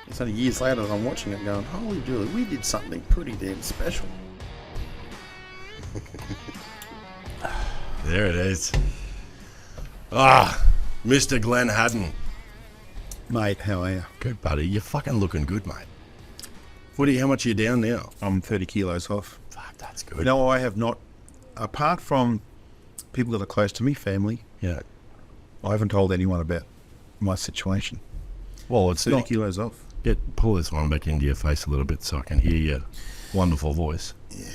It's only years later that I'm watching it going, holy Julie, we did something pretty damn special. There it is. Mr. Glenn Hadden. Mate, how are you? Good, buddy. You're fucking looking good, mate. How much are you down now? I'm 30 kilos off. Fuck, that's good. No, I have not, apart from people that are close to me, family, Yeah. I haven't told anyone about my situation. Well, it's 30 not... kilos off. Pull this one back into your face a little bit so I can hear your wonderful voice. Yeah.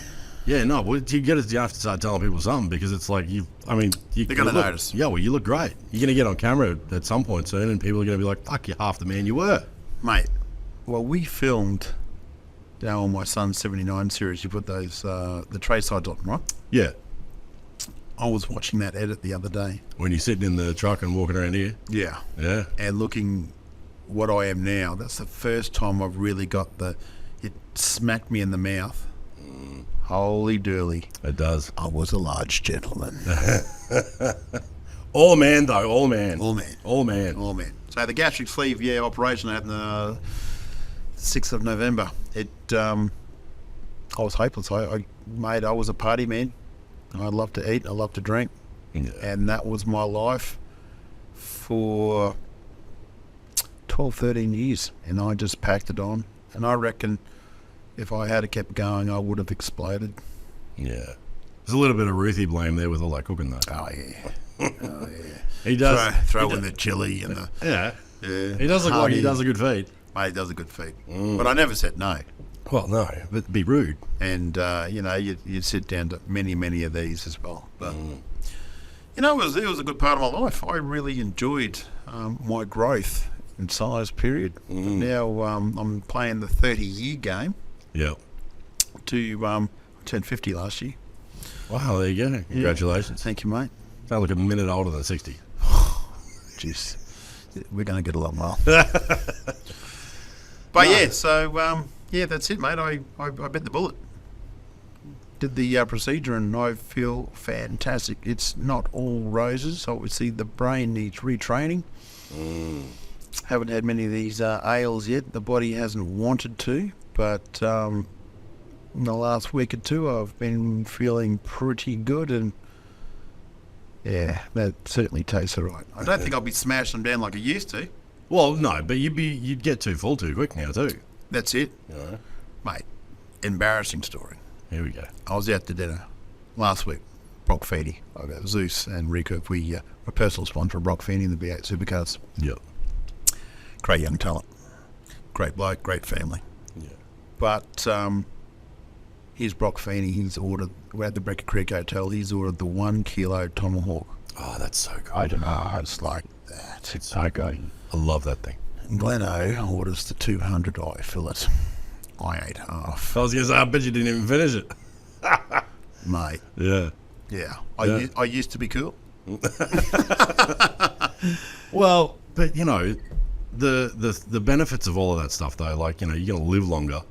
Yeah, no, well, you have to start telling people something because it's like they're going to notice. Yeah, well, you look great. You're going to get on camera at some point soon and people are going to be like, fuck, you're half the man you were. Mate, well, we filmed now on my son's 79 series. You put those, the tray sides on, right? Yeah. I was watching that edit the other day. When you're sitting in the truck and walking around here. Yeah. Yeah. And looking what I am now, that's the first time I've really got it smacked me in the mouth. Holy durly. It does. I was a large gentleman. All man, though. All man. All man. All man. All man. So the gastric sleeve, operation I had on the 6th of November. I was hopeless. I was a party man. I love to eat. I love to drink. Yeah. And that was my life for 12, 13 years. And I just packed it on. And I reckon if I had kept going, I would have exploded. Yeah. There's a little bit of Ruthie blame there with all that cooking, though. Oh, yeah. Oh, yeah. He does. Throw in the chili and the... Yeah. Yeah. He does look like he does a good feed. Mate, he does a good feed. But I never said no. Well, no, but it'd be rude. And, you'd sit down to many of these as well. But, it was a good part of my life. I really enjoyed my growth in size, period. Now I'm playing the 30-year game. Yeah. I turned 50 last year. Wow, there you go. Congratulations. Thank you, mate. Sound like a minute older than 60. Jeez. We're going to get along well. But that's it, mate. I bit the bullet. Did the procedure and I feel fantastic. It's not all roses. Obviously, the brain needs retraining. Haven't had many of these ails yet. The body hasn't wanted to, but in the last week or two, I've been feeling pretty good, and yeah, that certainly tastes all right. I don't think I'll be smashing them down like I used to. Well, no, but you'd get too full too quick now too. That's it. Yeah. Mate, embarrassing story. Here we go. I was out to dinner last week. Brock Feeney. I got Zuce and Rico. We a personal sponsor of Brock Feeney in the V8 supercars. Yep. Great young talent. Great bloke, great family. Yeah. But here's Brock Feeney. He's ordered, we're at the Brecker Creek Hotel, he's ordered the 1 kilo tomahawk. Oh, that's so good. I don't know, it's like that. It's so good. I love that thing. And Glenno orders the 200 eye fillet. I ate half. I was going to say, I bet you didn't even finish it. Mate. Yeah. Yeah. I used to be cool. Well, but the benefits of all of that stuff though, like, you're going to live longer.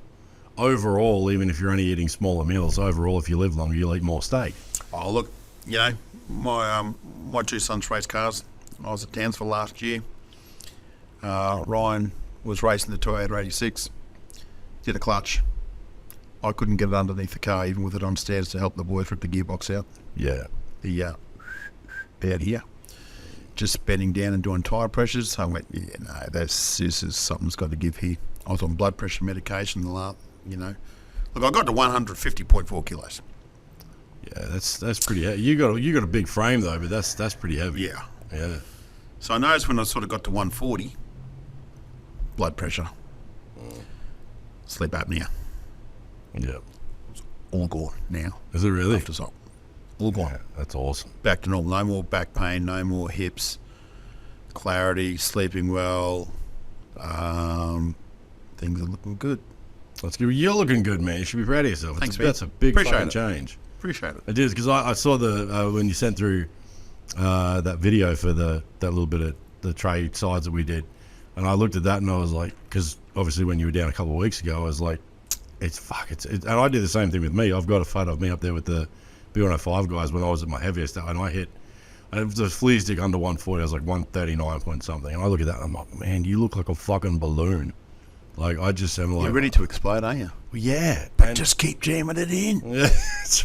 Overall, even if you're only eating smaller meals, overall, if you live longer, you'll eat more steak. Oh, look, my two sons race cars. I was at Townsville last year. Ryan was racing the Toyota 86. Did a clutch. I couldn't get it underneath the car, even with it on stairs, to help the boys rip the gearbox out. Yeah. The out here. Just spinning down and doing tyre pressures. I went, something's got to give here. I was on blood pressure medication the last, Look, I got to 150.4 kilos. Yeah, that's pretty heavy. You got a big frame though, but that's pretty heavy. Yeah. Yeah. So I noticed when I sort of got to 140, blood pressure, sleep apnea, Yeah. all gone now. Is it really? After salt. All gone. Yeah, that's awesome. Back to normal. No more back pain, no more hips, clarity, sleeping well. Things are looking good. That's good. You're looking good, man. You should be proud of yourself. Thanks, mate. That's a big Appreciate fucking it. change. Appreciate it. It is, because I saw the when you sent through that video for that little bit of the tray sides that we did, and I looked at that and I was like, because obviously when you were down a couple of weeks ago, I was like, it's and I did the same thing with me. I've got a photo of me up there with the B105 guys when I was at my heaviest, and I hit the flea stick under 140. I was like 139 point something, and I look at that and I'm like, man, you look like a fucking balloon. Like, I just am like... You're ready to explode, aren't you? Yeah. But just keep jamming it in. Yeah, that's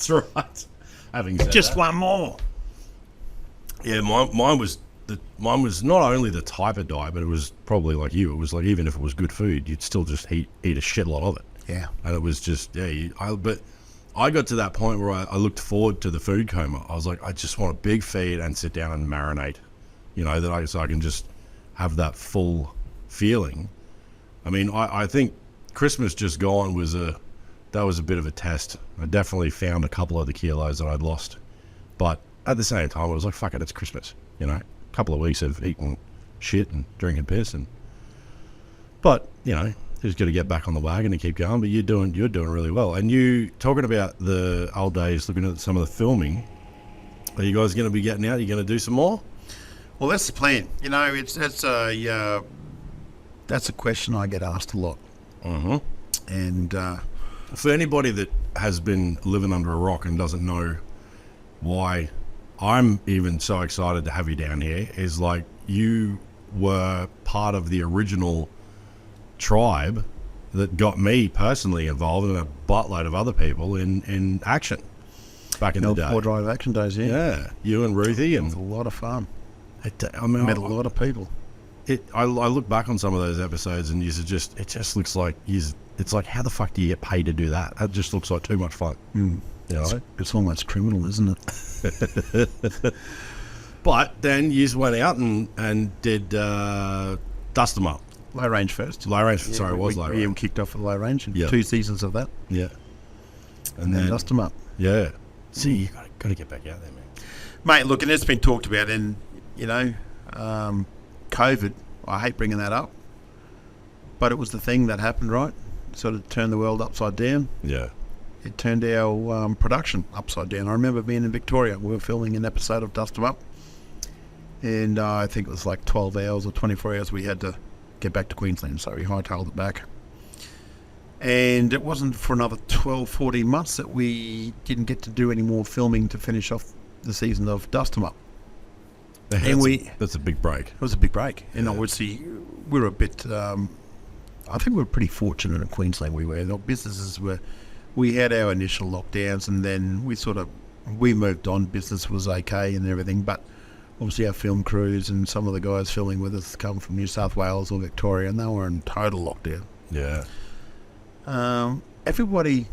right. Having said Just that, one more. yeah, mine was not only the type of diet, but it was probably like you. It was like, even if it was good food, you'd still just eat a shitload of it. Yeah. And it was just, but I got to that point where I looked forward to the food coma. I was like, I just want a big feed and sit down and marinate, so I can just have that full feeling. I mean, I think Christmas just gone was a bit of a test. I definitely found a couple of the kilos that I'd lost. But at the same time, I was like, fuck it, it's Christmas, A couple of weeks of eating shit and drinking piss. But, just got to get back on the wagon and keep going. But you're doing really well. And you, talking about the old days, looking at some of the filming, are you guys going to be getting out? Are you going to do some more? Well, that's the plan. That's a question I get asked a lot. Mm-hmm. And for anybody that has been living under a rock and doesn't know why I'm even so excited to have you down here, is like, you were part of the original tribe that got me personally involved, and a buttload of other people in action back in the day. 4 Drive Action Days, yeah. Yeah, you and Ruthie, It and was a lot of fun. I mean, Met a lot of people. I look back on some of those episodes, and it just looks like it's like, how the fuck do you get paid to do that? That just looks like too much fun. It's almost criminal, isn't it? But then you just went out and did Dust 'Em Up. Low range first. Low range, sorry, it was low range. Yeah, we kicked off with low range. Yeah. 2 seasons of that. Yeah. And then Dust 'Em Up. Yeah. See, you got to get back out there, man. Mate, look, and it's been talked about, and, COVID, I hate bringing that up, but it was the thing that happened, right? Sort of turned the world upside down. Yeah. It turned our production upside down. I remember being in Victoria. We were filming an episode of Dust 'Em Up, and I think it was like 12 hours or 24 hours we had to get back to Queensland, so we hightailed it back. And it wasn't for another 12, 14 months that we didn't get to do any more filming to finish off the season of Dust 'Em Up. That's a big break. It was a big break. And obviously, we were a bit... I think we were pretty fortunate in Queensland. We had our initial lockdowns, and then we moved on. Business was okay and everything, but obviously our film crews and some of the guys filming with us come from New South Wales or Victoria, and they were in total lockdown. Yeah. Everybody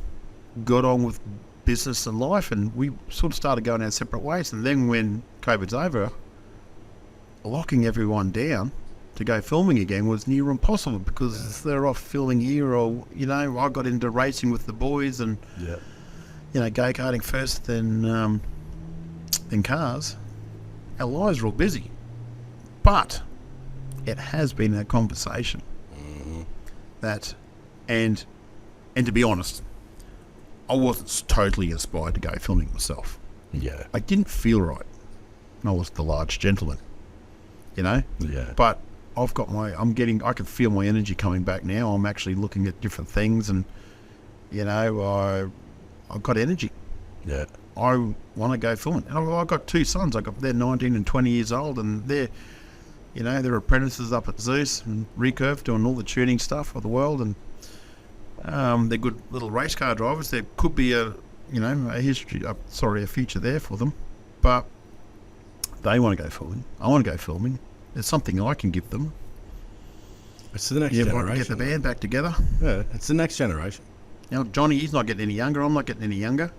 got on with business and life, and we sort of started going our separate ways. And then when COVID's over, locking everyone down to go filming again was near impossible, because they're off filming here, or I got into racing with the boys, and go-karting first, then cars. Our lives are all busy, but it has been a conversation that, and to be honest, I wasn't totally inspired to go filming myself. Yeah. I didn't feel right. I was the large gentleman, Yeah. But I've got I can feel my energy coming back now. I'm actually looking at different things, and I've got energy. Yeah. I want to go filming, and I've got 2 sons. They're 19 and 20 years old, and they're apprentices up at Zuce and Recurve, doing all the tuning stuff of the world, and they're good little race car drivers. There could be a future there for them, but they want to go filming. I want to go filming. There's something I can give them. It's the next generation. Get the band back together. Yeah, it's the next generation. Johnny, he's not getting any younger. I'm not getting any younger.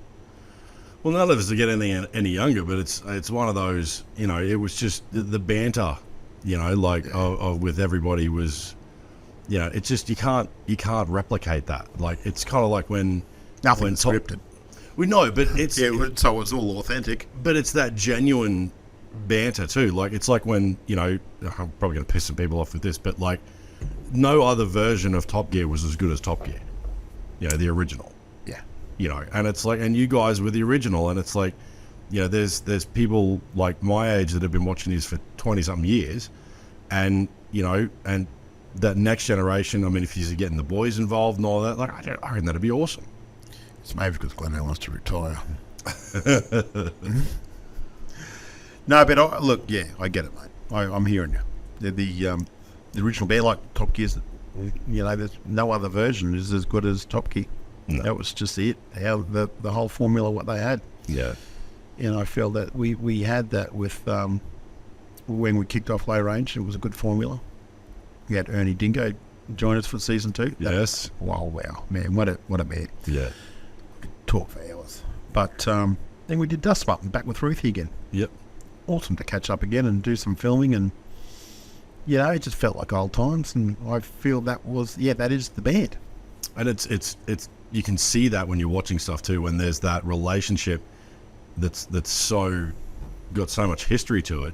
Well, none of us are getting any younger, but it's one of those, it was just the banter, with everybody was, it's just, you can't replicate that. Like, it's kind of like when... Nothing's scripted. We know, but it's... so it's all authentic. But it's that genuine banter too. Like, it's like when, I'm probably going to piss some people off with this, but like, no other version of Top Gear was as good as Top Gear. The original. Yeah. And it's like, and you guys were the original, and it's like, there's people like my age that have been watching this for 20-something years, and, and that next generation, I mean, if you're getting the boys involved and all that, like, I reckon that'd be awesome. It's maybe because Glenno wants to retire. No, but look, I get it, mate. I'm hearing you. The original band, like Top Gear's You know, there's no other version is as good as Top Gear. No. That was just it. How the whole formula, what they had. Yeah. And I feel that we had that with when we kicked off Low Range. It was a good formula. We had Ernie Dingo join us for season 2. Yes. Wow, man, what a man. Yeah. Talk for hours. But then we did Dust Up and back with Ruthie again. Yep. Awesome to catch up again and do some filming, and you know, it just felt like old times. And I feel that is the band. And it's you can see that when you're watching stuff too, when there's that relationship that's so got so much history to it.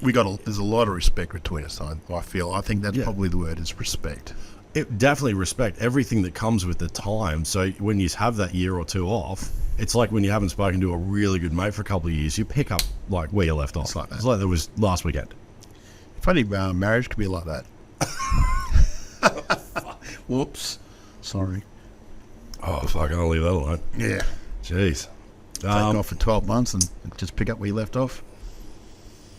There's a lot of respect between us. I think that's Yeah. probably the word, is respect. It definitely respect everything that comes with the time. So when you have that year or two off, it's like when you haven't spoken to a really good mate for a couple of years, you pick up like where you left off. It's like that. It's like there was last weekend. Funny, marriage could be like that. Whoops. Sorry. Oh fuck! I'll leave that alone. Yeah. Jeez. Take off for 12 months and just pick up where you left off.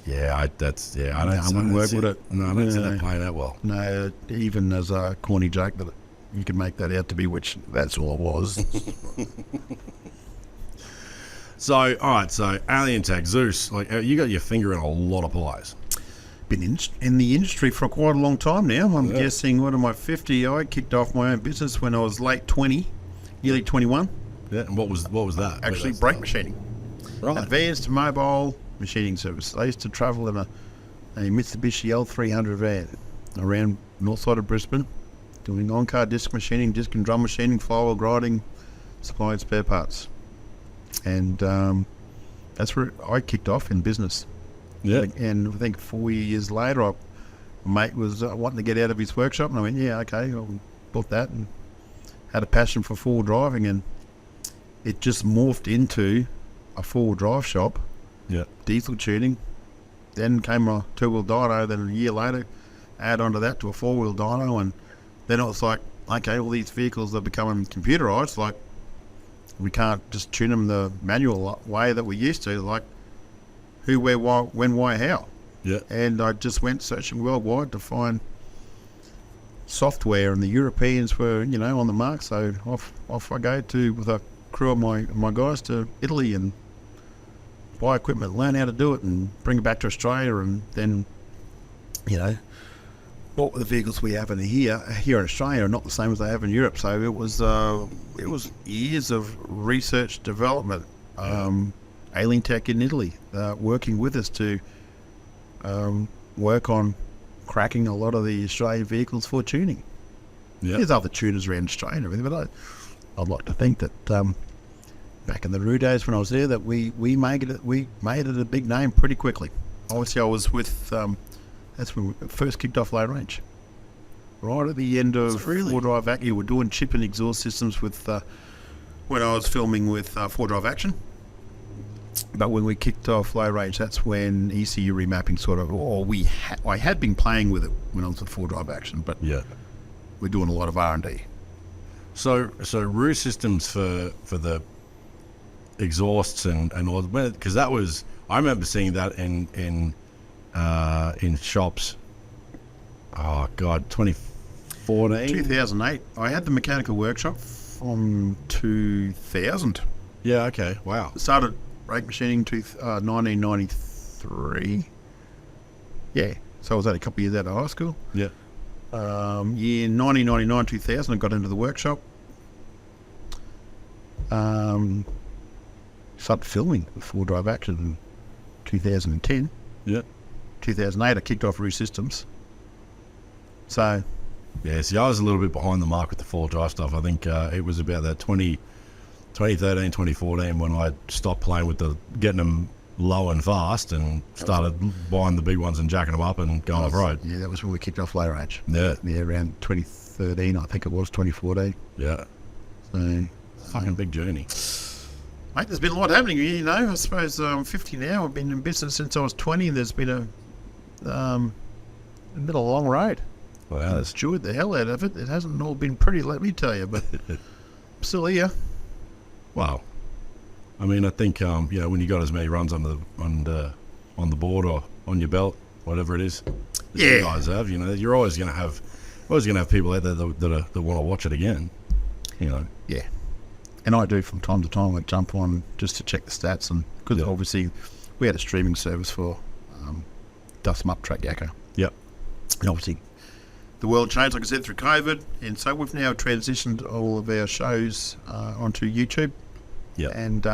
Yeah, I don't see wouldn't work with it. No, I don't see No. that playing that well. No, even as a corny joke that you can make that out to be, which that's all it was. So, all right. So, Alien Tech, Zuce, like you got your finger in a lot of pies. Been in the industry for quite a long time now. I'm Yeah. guessing, what am I, 50? I kicked off my own business when I was late 20, nearly 21. Yeah. And what was that? Actually, Wait, brake machining. Right. Advanced mobile machining service. I used to travel in a Mitsubishi L300 van around north side of Brisbane, doing on-car disc machining, disc and drum machining, flywheel grinding, supplying spare parts. And that's where I kicked off in business. Yeah. And I think 4 years later, my mate was wanting to get out of his workshop, and I went, yeah, okay, I bought that, and had a passion for four-wheel driving, and it just morphed into a four-wheel drive shop, Yeah. diesel tuning. Then came a two-wheel dyno. Then a year later, add onto that to a four-wheel dyno, and then it was like, okay, all these vehicles are becoming computerized. Like, we can't just tune them the manual way that we used to. Like, who, where, why, when, why, how. Yeah. And I just went searching worldwide to find software, and the Europeans were, on the mark. So off I go with a crew of my guys to Italy and buy equipment, learn how to do it, and bring it back to Australia, and then, what the vehicles we have here in Australia are not the same as they have in Europe. So it was years of research development. Alien Tech in Italy working with us to work on cracking a lot of the Australian vehicles for tuning. Yeah. There's other tuners around Australia and everything, but I'd like to think that back in the Roo days when I was there, that we made it a big name pretty quickly. Obviously, I was with that's when we first kicked off Low Range. Right at the end of Four Drive Action, we were doing chip and exhaust systems with when I was filming with Four Drive Action. But when we kicked off Low Range, that's when ECU remapping I had been playing with it when I was with Four Drive Action, but Yeah. we're doing a lot of R&D. So Roo systems for the exhausts and all, because that was, I remember seeing that in shops. Oh God, 2014. 2008. I had the mechanical workshop from 2000. Yeah. Okay. Wow. Started brake machining to 1993. Yeah, so I was only a couple of years out of high school. Yeah. Year 1999, 2000, I got into the workshop. Started filming with Four Drive Action in 2010. Yeah. 2008, I kicked off Roo Systems. So, Yeah. See, I was a little bit behind the mark with the four drive stuff. I think it was about that 2013, 2014 when I stopped playing with getting them low and fast and started buying the big ones and jacking them up and going off-road. Yeah, that was when we kicked off Low Range. Yeah. Yeah, around 2013, I think it was, 2014. Yeah. So, Fucking big journey. mate, there's been a lot happening. I suppose I'm 50 now. I've been in business since I was 20. There's been a long road. Wow. I've enjoyed the hell out of it. It hasn't all been pretty, let me tell you, but I'm still here. Wow. I mean, I think when you got as many runs on the board or on your belt, whatever it is, that you Yeah. guys have, you're always going to have always going to have people out there that want to watch it again. You know. Yeah. And I do from time to time. I jump on just to check the stats, and because obviously we had a streaming service for Dust 'em Up Track Yakka. Yep. And obviously the world changed, like I said, through COVID, and so we've now transitioned all of our shows onto YouTube. Yeah. And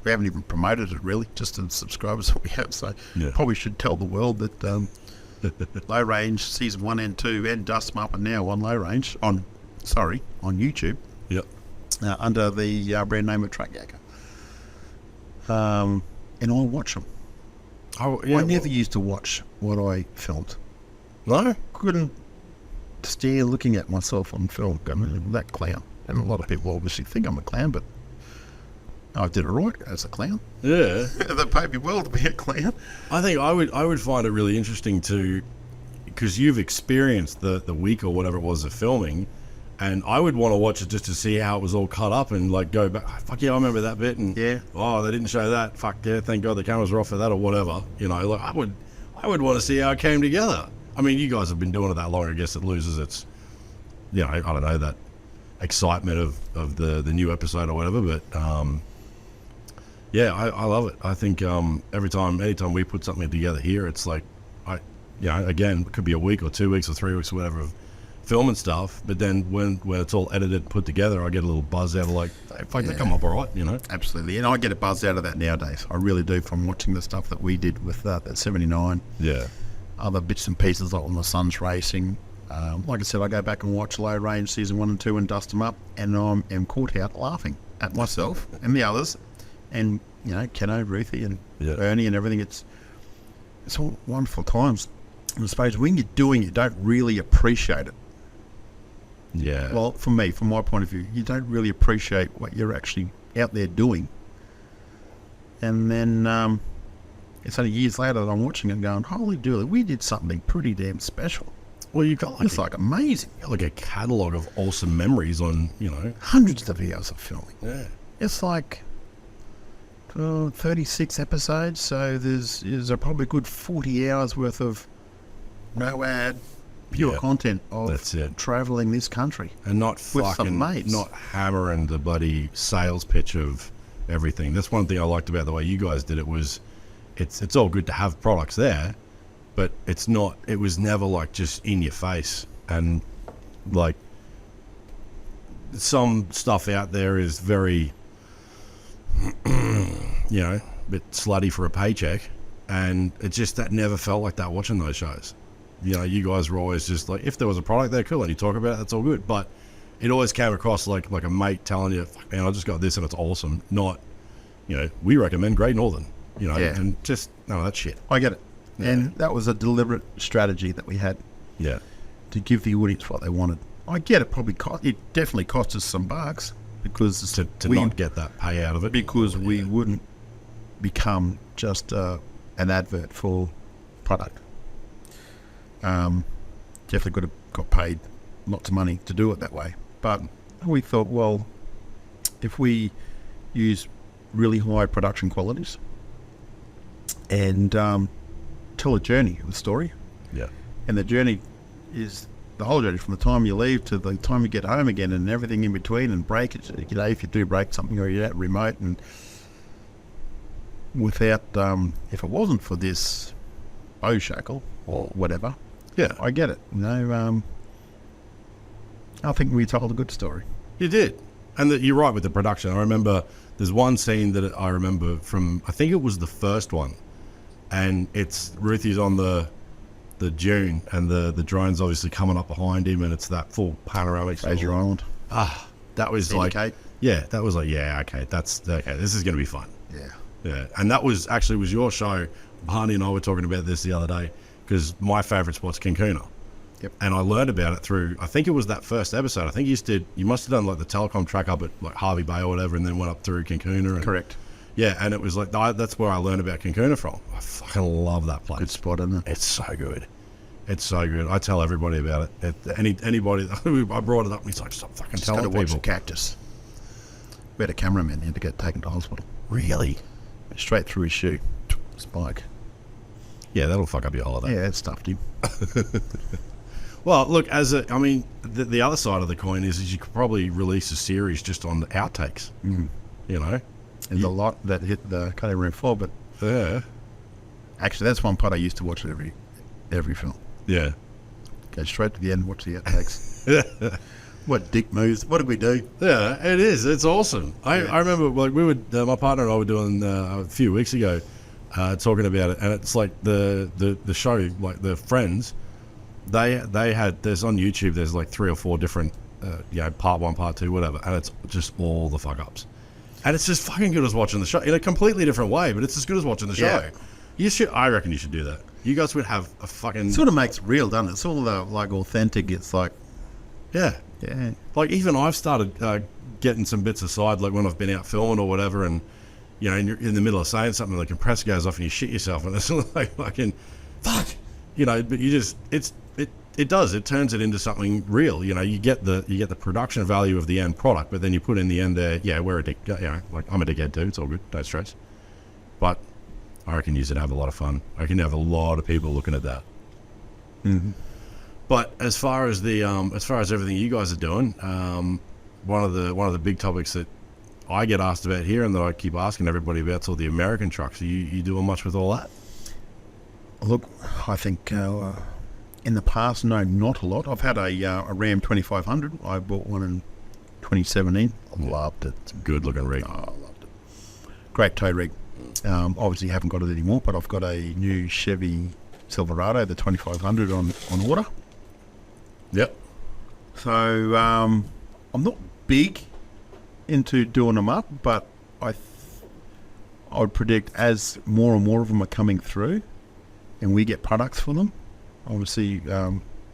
we haven't even promoted it really, just the subscribers that we have. So probably should tell the world that Low Range Season 1 and 2 and Dust 'em Up are now on Low Range, on YouTube. Yep. Under the brand name of Track Yakka. And I watch them. I never used to watch what I filmed. No? Couldn't stare looking at myself on film going, that clown. And a lot of people obviously think I'm a clown, but I did it right as a clown. Yeah. They paid me well to be a clown. I think I would find it really interesting to, because you've experienced the week or whatever it was of filming, and I would want to watch it just to see how it was all cut up and like go back. Fuck yeah, I remember that bit, and oh, they didn't show that. Fuck yeah, thank God the cameras were off for that or whatever. You know, like I would want to see how it came together. I mean, you guys have been doing it that long. I guess it loses its, you know, I don't know, that excitement of the new episode or whatever. But yeah, I love it. I think anytime we put something together here, it's like, again, it could be a week or 2 weeks or 3 weeks or whatever of filming stuff, but then when it's all edited and put together, I get a little buzz out of like, hey, fuck, they come up all right, you know? Absolutely. And I get a buzz out of that nowadays. I really do, from watching the stuff that we did with that 79. Yeah. Other bits and pieces like when the sun's racing. Like I said, I go back and watch Low Range Season 1 and 2 and Dust 'em Up, and I am caught out laughing at myself and the others. And, you know, Keno, Ruthie and Ernie and everything. It's all wonderful times. And I suppose when you're doing it, you don't really appreciate it. Yeah. Well, for me, from my point of view, you don't really appreciate what you're actually out there doing. And then it's only years later that I'm watching it and going, holy dooly, we did something pretty damn special. Well, you've got it's like amazing. You've got like a catalogue of awesome memories on, you know. Hundreds of videos of filming. Yeah. It's like 36 episodes, so there's a probably good 40 hours worth of no ad, pure content of travelling this country. And not with fucking, some mates. not hammering the bloody sales pitch of everything. That's one thing I liked about the way you guys did it was it's all good to have products there, but it was never like just in your face. And like some stuff out there is very, you know, a bit slutty for a paycheck, and it just, that never felt like that watching those shows. You know, you guys were always just like, if there was a product there, cool, and you talk about it, that's all good. But it always came across like a mate telling you, fuck man, I just got this and it's awesome. Not, you know, we recommend Great Northern, you know, and just, no, that's shit. I get it. Yeah. And that was a deliberate strategy that we had. Yeah. To give the audience what they wanted. I get it, it definitely cost us some bucks because to not get that pay out of it. Because we wouldn't become just an advert for product. Definitely could have got paid lots of money to do it that way. But we thought, well, if we use really high production qualities and tell a journey of the story. Yeah. And the journey is the whole journey from the time you leave to the time you get home again and everything in between, and break it, you know, if you do break something or you're out remote, and without, if it wasn't for this bow shackle or whatever, I get it. You know, I think we told a good story. You did. And you're right with the production. I remember there's one scene that I remember from, I think it was the first one, and it's Ruthie's on the dune, and the drone's obviously coming up behind him, and it's that full panoramic. Fraser Island. That was like, that was like, okay, this is going to be fun. Yeah. And that was your show. Barney and I were talking about this the other day, because my favourite spot's Cancuna. Yep. And I learned about it through, I think it was that first episode. I think you must have done like the telecom track up at like Harvey Bay or whatever, and then went up through Cancuna. Correct. Yeah, and it was like, that's where I learned about Cancuna from. I fucking love that place. Good spot, isn't it? It's so good. It's so good. I tell everybody about it. Anybody, I brought it up and he's like, stop fucking telling people. Just got to watch the cactus. We had a cameraman who had to get taken to hospital. Really? Straight through his shoe. Spike. Yeah, that'll fuck up your holiday. Yeah, it stuffed him. Well, look, I mean, the other side of the coin is you could probably release a series just on the outtakes. You know, There's a lot that hit the cutting room floor, but yeah, actually, that's one part I used to watch every film. yeah. Go straight to the end and watch the outtakes. What dick moves? What did we do? Yeah, it is. It's awesome. I remember, like, we would, my partner and I were doing a few weeks ago, talking about it, and it's like the show, like the Friends. They had, there's on YouTube. There's like 3 or 4 different, part 1, part 2, whatever, and it's just all the fuck ups, and it's just fucking good as watching the show in a completely different way, but it's as good as watching the show. Yeah. You should. I reckon you should do that. You guys would have a fucking. It sort of makes it real, doesn't it? It's all like authentic. It's like, Yeah. yeah. Like, even I've started getting some bits aside, like when I've been out filming or whatever, and, you know, and you're in the middle of saying something, the compressor goes off and you shit yourself, and it's like fucking, fuck, you know, but you just, it turns it into something real, you know, you get the production value of the end product, but then you put in the end there, yeah, we're a dick, you know, like, I'm a dickhead too, it's all good, no stress. But I reckon you should have a lot of fun. I reckon you have a lot of people looking at that. Mm-hmm. But as far as everything you guys are doing, one of the big topics that I get asked about here and that I keep asking everybody about is all the American trucks. Are you doing much with all that? Look, I think in the past, no, not a lot. I've had a Ram 2500. I bought one in 2017. I loved it. It's a good looking rig. Oh, I loved it. Great tow rig. Obviously, haven't got it anymore, but I've got a new Chevy Silverado, the 2500 on order. Yep. So I'm not big into doing them up, but I would predict as more and more of them are coming through, and we get products for them. Obviously,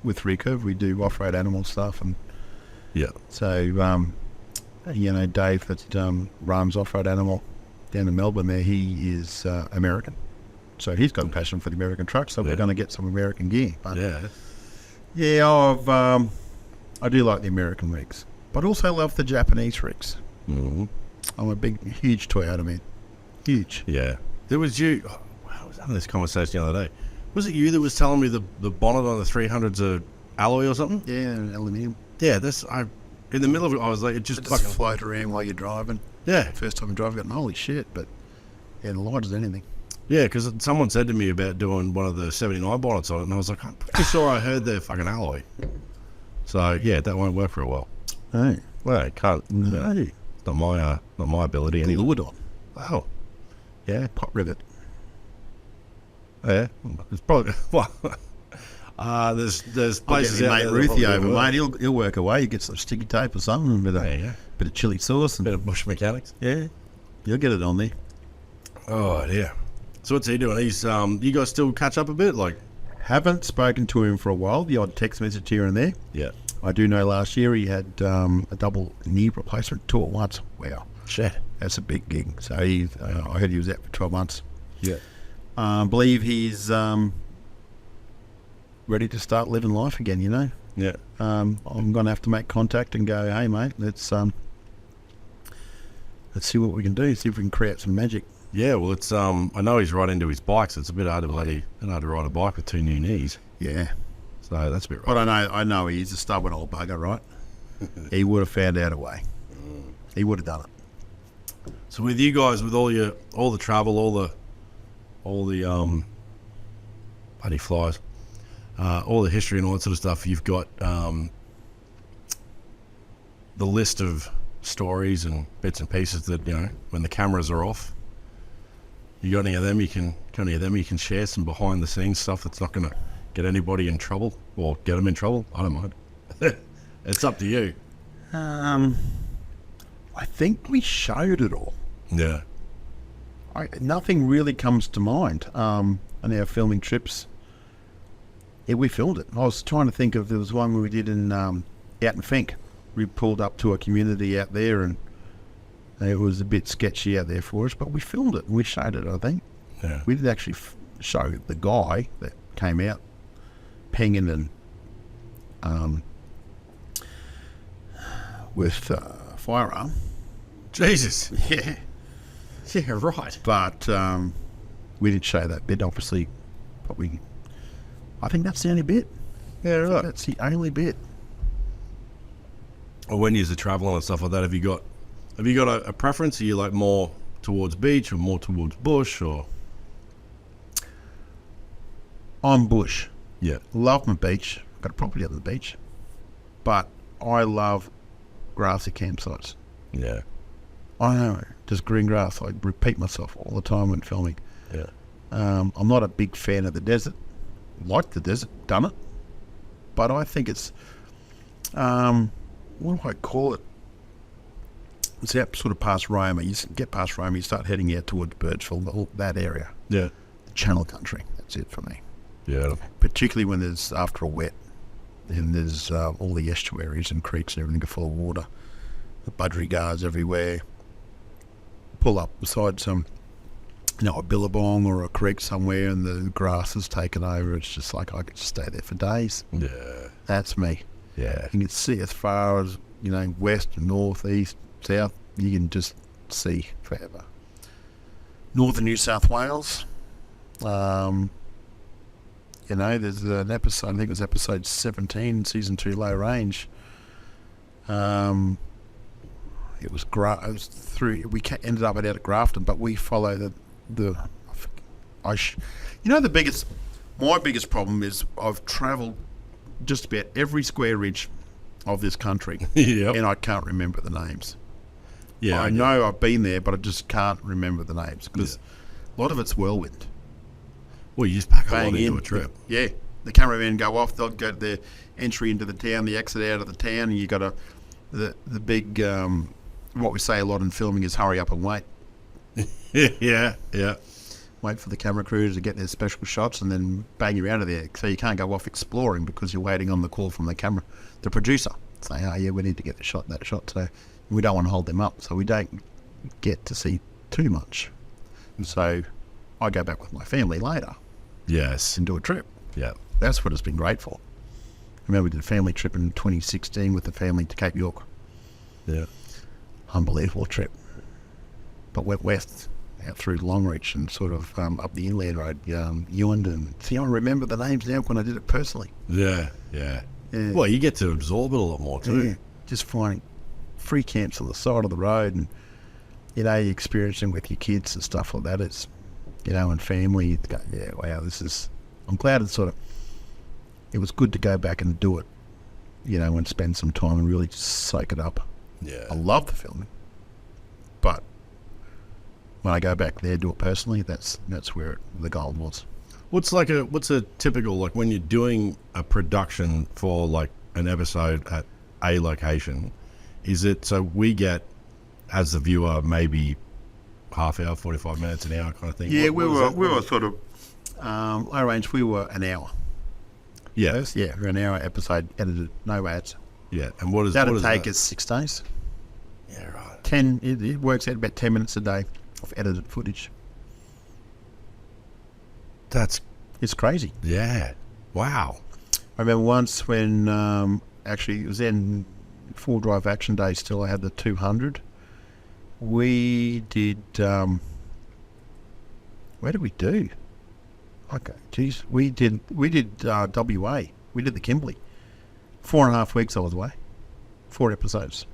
with Recurve, we do off-road animal stuff, and Yeah. so you know, Dave that runs off-road animal down in Melbourne. There, he is American, so he's got a passion for the American truck. So we're going to get some American gear. But yeah, I do like the American rigs, but also love the Japanese rigs. Mm-hmm. I'm a huge Toyota man. Huge. Yeah. There was you. I was having this conversation the other day. Was it you that was telling me the bonnet on the 300's a alloy or something? Yeah, aluminium. Yeah. In the middle of it, I was like, it just Just fucking float around while you're driving. yeah. First time I drive, I got holy shit, but yeah, light as anything. Yeah, because someone said to me about doing one of the 79 bonnets on it, and I was like, I'm pretty sure I heard they're fucking alloy. So yeah, that won't work for a while. Oh, Well, it can't. no. It's not my ability anyway. Fluid on. Wow. Yeah. Pot rivet. Yeah. It's probably well. There's places out Mate there. Ruthie over, mate. He'll work away. You get some sticky tape or something, and a bit of chili sauce, and Bit of bush mechanics. yeah, you'll get it on there. Oh dear. So what's he doing? He's you guys still catch up a bit, like? Haven't spoken to him for a while. The odd text message here and there. Yeah. I do know last year he had a double knee replacement, 2 at once. Wow, Shit. that's a big gig. So he, I heard he was out for 12 months. Yeah. Believe he's ready to start living life again. You know, Yeah. I'm going to have to make contact and go, hey mate, let's see what we can do. See if we can create some magic. Yeah. Well, it's I know he's right into his bikes. It's a bit hard to ride a bike with 2 new knees. Yeah, So that's a bit rough. but I know he's a stubborn old bugger, right? He would have found out a way. He would have done it. So with you guys, with all the travel, all the bloody flies, all the history and all that sort of stuff, you've got the list of stories and bits and pieces that, you know, when the cameras are off, you got any of them you can share, some behind the scenes stuff that's not going to get anybody in trouble or get them in trouble? I don't mind. It's up to you. I think we showed it all. Yeah. Nothing really comes to mind on our filming trips. Yeah, we filmed it. I was trying to think of, there was one we did in out in Fink. We pulled up to a community out there, and it was a bit sketchy out there for us, but we filmed it and we showed it, I think. Yeah. We did actually show the guy that came out pinging and with firearm. Jesus. Yeah. Yeah, right. But we didn't show that bit, obviously. Probably, I think that's the only bit. Yeah, right. That's the only bit. Or when you're traveling and stuff like that, have you got a preference? Are you like more towards beach or more towards bush or? I'm bush. Yeah. Love my beach. Got a property on the beach. But I love grassy campsites. Yeah. I know, just green grass. I repeat myself all the time when filming. Yeah. I'm not a big fan of the desert. Like the desert, done it. But I think it's, what do I call it? It's out sort of past Roma. You get past Roma, you start heading out towards Birchville, that area. Yeah. Channel country. That's it for me. Yeah. Particularly when there's after a wet, and there's all the estuaries and creeks and everything are full of water. The budgerigars everywhere. Pull up beside some, a billabong or a creek somewhere, and the grass is taken over. It's just like I could just stay there for days. Yeah. That's me. Yeah. You can see as far as west, north, east, south. You can just see forever. Northern New South Wales. There's an episode. I think it was episode 17, season 2, Low Range. It was we ended up out at Grafton, but we follow my biggest problem is I've travelled just about every square inch of this country, Yep. and I can't remember the names. Yeah. I know I've been there, but I just can't remember the names because a lot of it's whirlwind. Well, you just pack a lot Bang into in. a trip. Yeah, the cameramen go off. They'll go to the entry into the town, the exit out of the town, and you got the big what we say a lot in filming is hurry up and wait. Yeah. Yeah. Wait for the camera crews to get their special shots, and then bang, you're out of there. So you can't go off exploring because you're waiting on the call from the producer, saying, "Oh yeah, we need to get that shot today." We don't want to hold them up, so we don't get to see too much. And so I go back with my family later Yes. and do a trip. Yeah. That's what it's been great for. I remember we did a family trip in 2016 with the family to Cape York. Yeah. Unbelievable trip. But went west out through Longreach and sort of up the inland road, Ewan. And see, I remember the names now when I did it personally. Yeah. Yeah. Yeah. Well, you get to absorb it a lot more too. Yeah. Just finding free camps on the side of the road, and you're experiencing with your kids and stuff like that. It's and family. You go, yeah, wow, I'm glad it was good to go back and do it, and spend some time and really just soak it up. Yeah. I love the filming, but when I go back there, do it personally, that's where the gold was. What's a typical, like when you're doing a production for like an episode at a location, is it so we get as the viewer maybe half hour, 45 minutes, an hour kind of thing? Yeah, we were sort of low range. We were an hour. Yeah. Yeah, we're an hour episode edited, no ads. Yeah. And what That'll is take that? us 6 days. Yeah, right. It works out about 10 minutes a day of edited footage. It's crazy. Yeah. Wow. I remember once when actually it was then 4 Drive Action Day still. I had the 200. We did where did we do? Okay, geez, we did WA. We did the Kimberley. 4.5 weeks I was away. 4 episodes.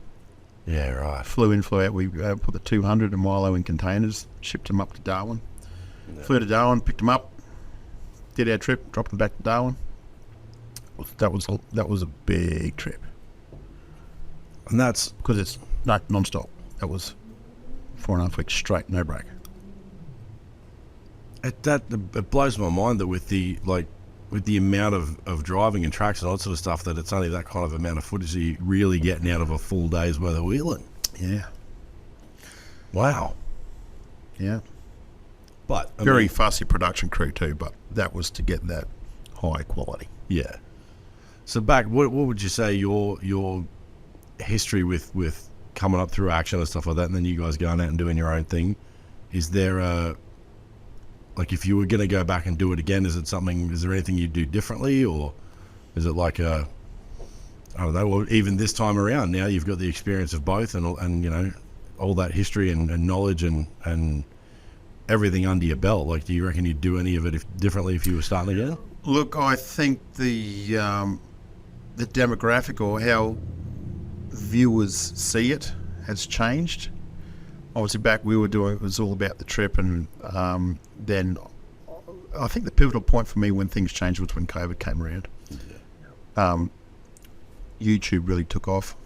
Yeah, right. Flew in, flew out. We put the 200 and Milo in containers, shipped them up to Darwin. Yeah. Flew to Darwin, picked them up, did our trip, dropped them back to Darwin. That was a big trip. And that's Because it's not non-stop. That was 4.5 weeks straight, no break. it blows my mind that with the amount of driving and tracks and all that sort of stuff, that it's only that kind of amount of footage that you're really getting out of a full day's worth of wheeling. Yeah. Wow. Yeah. But Very fussy production crew too, but that was to get that high quality. Yeah. So back, what would you say your history with coming up through action and stuff like that, and then you guys going out and doing your own thing? Is there if you were going to go back and do it again, is there anything you'd do differently, or is it like I don't know, well, even this time around, now you've got the experience of both and you know, all that history and knowledge and everything under your belt, like, do you reckon you'd do any of it differently if you were starting again? Look, I think the demographic or how viewers see it has changed. Obviously, back we were doing, it was all about the trip, and then I think the pivotal point for me when things changed was when COVID came around. YouTube really took off.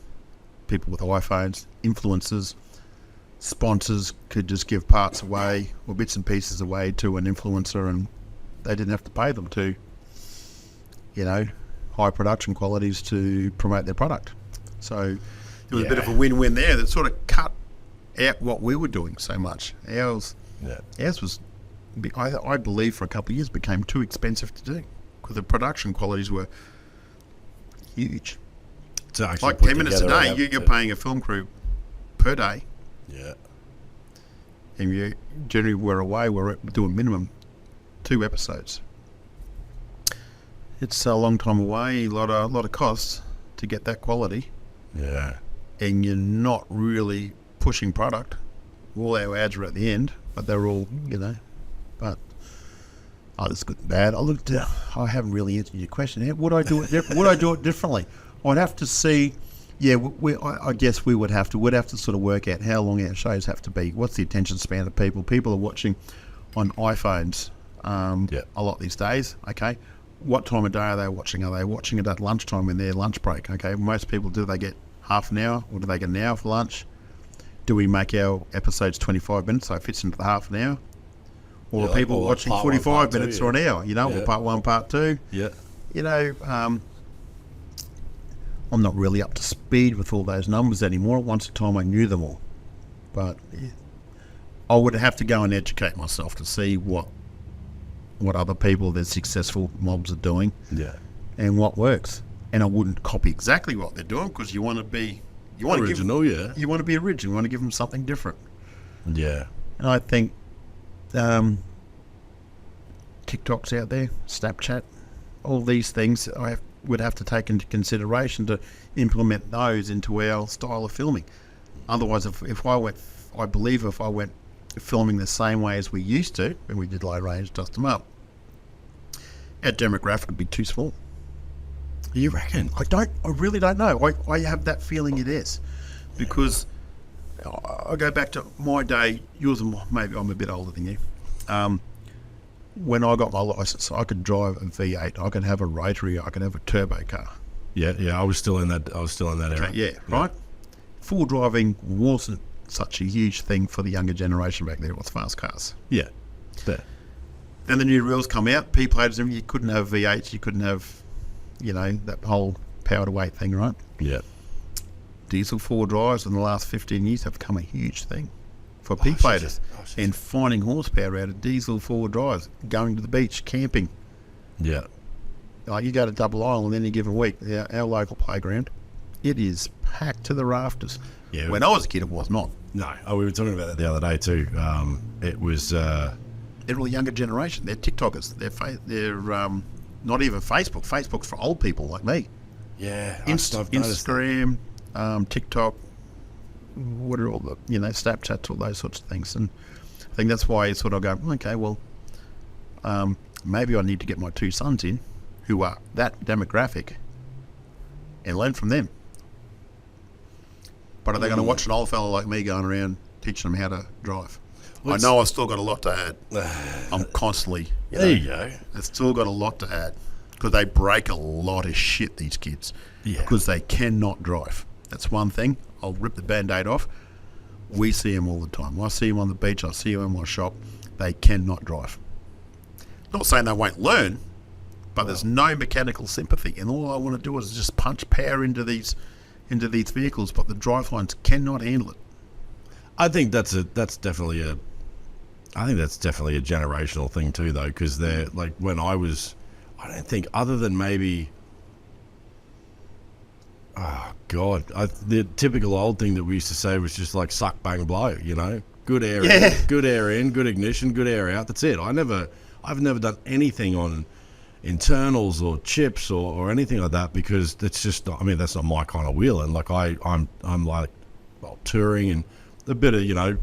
People with iPhones, influencers, sponsors could just give parts away or bits and pieces away to an influencer, and they didn't have to pay them to, high production qualities to promote their product. So there was a bit of a win-win there that sort of cut out what we were doing so much. Ours was, I believe, for a couple of years became too expensive to do because the production qualities were huge. Like 10 minutes a day, you're paying a film crew per day. Yeah. And you generally we're doing minimum 2 episodes. It's a long time away, a lot of costs to get that quality. Yeah. And you're not really pushing product. All our ads are at the end, but they're all, but it's good and bad. I haven't really answered your question. Would I do it? Would I do it differently? I'd have to see. Yeah, I guess we'd have to sort of work out how long our shows have to be. What's the attention span of people? People are watching on iPhones a lot these days. Okay, what time of day are they watching? Are they watching it at lunchtime when their lunch break? Okay, most people, do they get half an hour or do they get an hour for lunch? Do we make our episodes 25 minutes so it fits into the half an hour? Or are people watching 45 minutes or an hour? Or part 1, part 2? Yeah. I'm not really up to speed with all those numbers anymore. Once a time I knew them all. But I would have to go and educate myself to see what other people, their successful mobs are doing. Yeah. And what works. And I wouldn't copy exactly what they're doing because you want to be... You want original, to give, You want to be original. You want to give them something different. Yeah. And I think TikTok's out there, Snapchat, all these things would have to take into consideration to implement those into our style of filming. Otherwise, if I went filming the same way as we used to when we did low range, dust them up, our demographic would be too small. You reckon? I really don't know. I have that feeling it is, because I go back to my day. Maybe I'm a bit older than you. When I got my license, I could drive a V8. I could have a rotary. I could have a turbo car. Yeah. I was still in that era. Yeah, right. Full driving wasn't such a huge thing for the younger generation back there. It was fast cars. Yeah. There. Then the new rules come out. P-plates, you couldn't have V8s. You couldn't have, that whole power to weight thing, right? Yeah. Diesel 4 drives in the last 15 years have become a huge thing for P-platers. And finding horsepower out of diesel 4 drives, going to the beach, camping. Yeah. Like you go to Double Island any given week, our local playground, it is packed to the rafters. Yeah. When I was a kid, it was not. No. We were talking about that the other day too. It was... They're all the younger generation. They're TikTokers. They're not even Facebook. Facebook's for old people like me. Yeah. Instagram, TikTok, what are all the, Snapchats, all those sorts of things. And I think that's why I sort of go, okay, well, maybe I need to get my 2 sons in who are that demographic and learn from them. But are they going to watch an old fella like me going around teaching them how to drive? I know I've still got a lot to add. I'm constantly... There you go. I've still got a lot to add. Because they break a lot of shit, these kids. Yeah. Because they cannot drive. That's one thing. I'll rip the Band-Aid off. We see them all the time. I see them on the beach. I see them in my shop. They cannot drive. Not saying they won't learn, but there's no mechanical sympathy. And all I want to do is just punch power into these vehicles, but the drivelines cannot handle it. I think that's definitely a generational thing too, though, because they're like when I don't think other than maybe, the typical old thing that we used to say was just like suck, bang, blow, good air in, good air in, good ignition, good air out. That's it. I've never done anything on internals or chips or anything like that because it's just not, that's not my kind of wheel. And like I'm like, touring and a bit of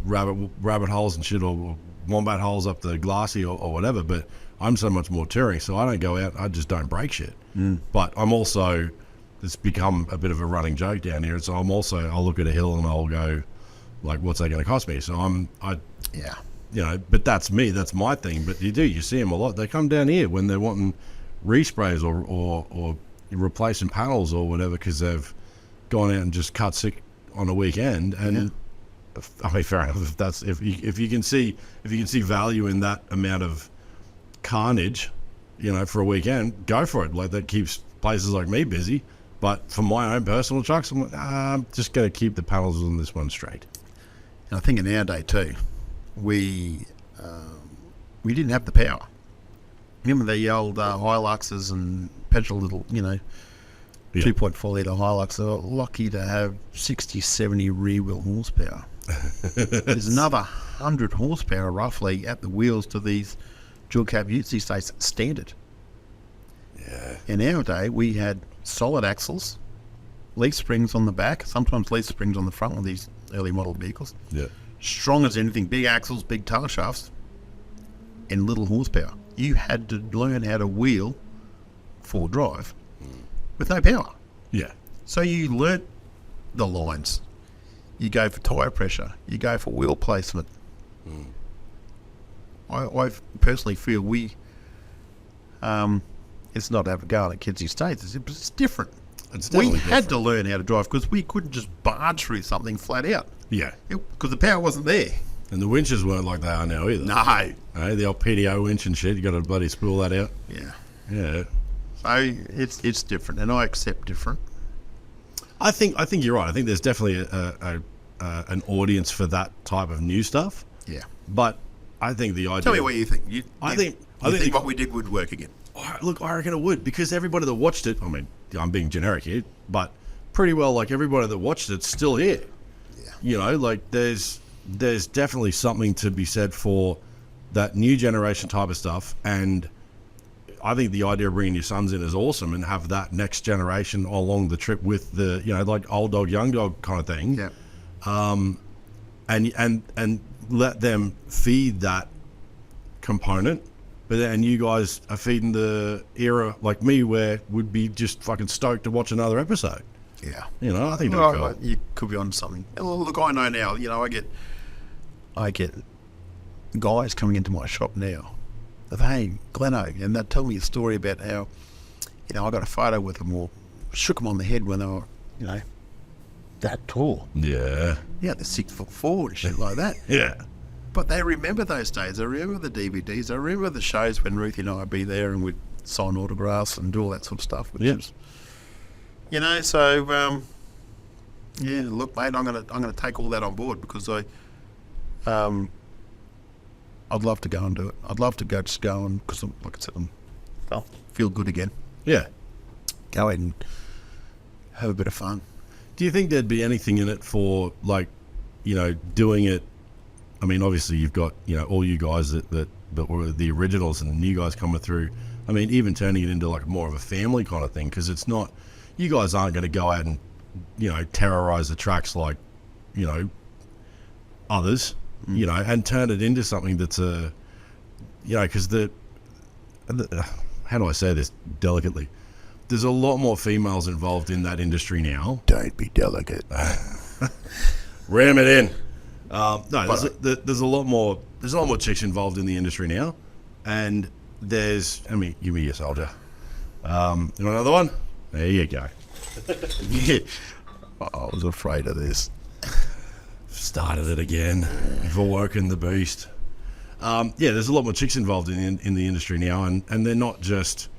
rabbit holes and shit or wombat holes up the glassy or whatever, but I'm so much more touring, so I don't go out. I just don't break shit. But I'm also, it's become a bit of a running joke down here. So I'll look at a hill and I'll go, like, what's that going to cost me? So but that's me. That's my thing. But you see them a lot. They come down here when they're wanting resprays or replacing panels or whatever because they've gone out and just cut sick on a weekend. And I mean, fair enough. If you can see value in that amount of carnage, for a weekend, go for it. Like, that keeps places like me busy. But for my own personal trucks, I'm just going to keep the panels on this one straight. And I think in our day too, we didn't have the power. Remember the old Hiluxes and petrol little, 2.4 litre Hilux? They were lucky to have 60, 70 rear wheel horsepower. There's another 100 horsepower roughly at the wheels to these dual cab utes these days, standard. Yeah. In our day, we had solid axles, leaf springs on the back, sometimes leaf springs on the front of these early model vehicles. Yeah. Strong as anything, big axles, big tail shafts, and little horsepower. You had to learn how to wheel four drive with no power. Yeah. So you learnt the lines. You go for tyre pressure. You go for wheel placement. I personally feel it's not having a go at Kids Estates, it's different. We had to learn how to drive because we couldn't just barge through something flat out. Yeah. Because the power wasn't there. And the winches weren't like they are now either. No. Hey, the old PDO winch and shit, you got to bloody spool that out. Yeah. Yeah. So it's different, and I accept different. I think you're right. I think there's definitely an audience for that type of new stuff. Yeah. But I think the idea. Tell me what you think. I think what we did would work again. Look, I reckon it would, because everybody that watched it, I mean, I'm being generic here, but pretty well, like, everybody that watched it's still here. Yeah. Like, there's definitely something to be said for that new generation type of stuff, and I think the idea of bringing your sons in is awesome, and have that next generation along the trip with the, like, old dog, young dog kind of thing. Yeah. And let them feed that component. But then you guys are feeding the era like me, where we'd be just fucking stoked to watch another episode. Yeah. I think that'd be cool. You could be on something. Look, I know now. I get guys coming into my shop now. Hey, Glenno, and they tell me a story about how, I got a photo with them, or shook them on the head when they were, that tall. Yeah. Yeah, they're 6'4" and shit like that. Yeah. But they remember those days. They remember the DVDs. They remember the shows when Ruthie and I would be there and we'd sign autographs and do all that sort of stuff. Which is, so look, mate, I'm gonna take all that on board, because I'd love to go and do it. I'd love to just go and, because like I said, I'll feel good again. Yeah. Go ahead and have a bit of fun. Do you think there'd be anything in it for, like, doing it? I mean, obviously you've got, all you guys that were the originals, and the new guys coming through. I mean, even turning it into like more of a family kind of thing, because it's not, you guys aren't going to go out and, terrorize the tracks like, others, and turn it into something that's because how do I say this delicately? There's a lot more females involved in that industry now. Don't be delicate. Ram it in. There's a lot more chicks involved in the industry now, and give me your soldier. You want another one? There you go. Yeah. I was afraid of this. Started it again. You've awoken the beast. There's a lot more chicks involved in the industry now, and they're not just,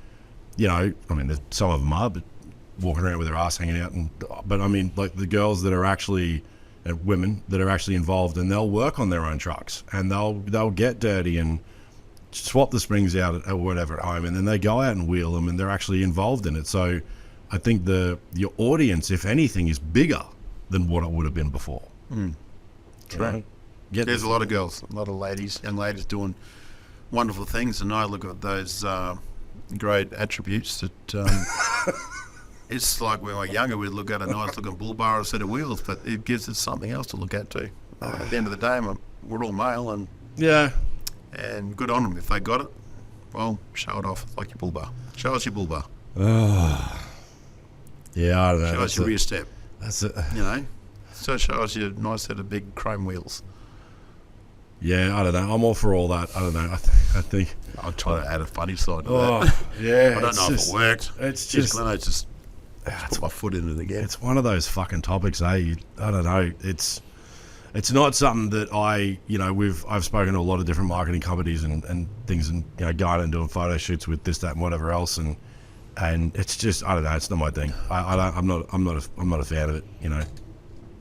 some of them are, but walking around with their ass hanging out, but I mean, like, the girls that are actually, women that are actually involved, and they'll work on their own trucks, and they'll get dirty and swap the springs out or whatever at home, and then they go out and wheel them, and they're actually involved in it. So I think your audience, if anything, is bigger than what it would have been before. True. There's a lot of girls, a lot of young ladies doing wonderful things, and I look at those great attributes that it's like when we were younger, we'd look at a nice looking bull bar or a set of wheels, but it gives us something else to look at too. At the end of the day, we're all male, and yeah, and good on them if they got it. well, show it off like your bull bar. Show us your bull bar. Yeah, I don't know. Show us your rear step. That's it. You know, so show us your nice set of big chrome wheels. Yeah, I don't know. I'm all for all that. I don't know. I think. I'll try to add a funny side to Oh, that. yeah. I don't know if it worked. It's Just just. Glenno just put my foot in it again. It's one of those fucking topics, eh? I don't know. It's not something that I've spoken to a lot of different marketing companies and things, and going and doing photo shoots with this, that, and whatever else, and it's just, I don't know. It's not my thing. I'm not a fan of it.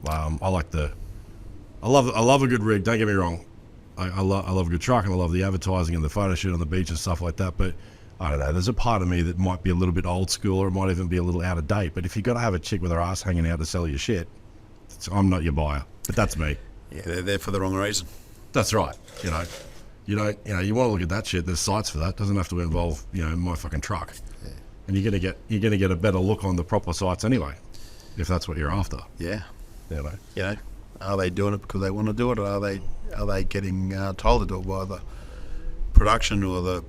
I like I love a good rig. Don't get me wrong. I love a good truck, and I love the advertising and the photo shoot on the beach and stuff like that. But I don't know. There's a part of me that might be a little bit old school, or it might even be a little out of date. But if you got to have a chick with her ass hanging out to sell your shit, I'm not your buyer. But that's me. Yeah, they're there for the wrong reason. That's right. You want to look at that shit. There's sites for that. It doesn't have to involve my fucking truck. Yeah. And you're gonna get a better look on the proper sites anyway, if that's what you're after. Yeah. You know. Are they doing it because they want to do it, or are they getting told to do it by the production or the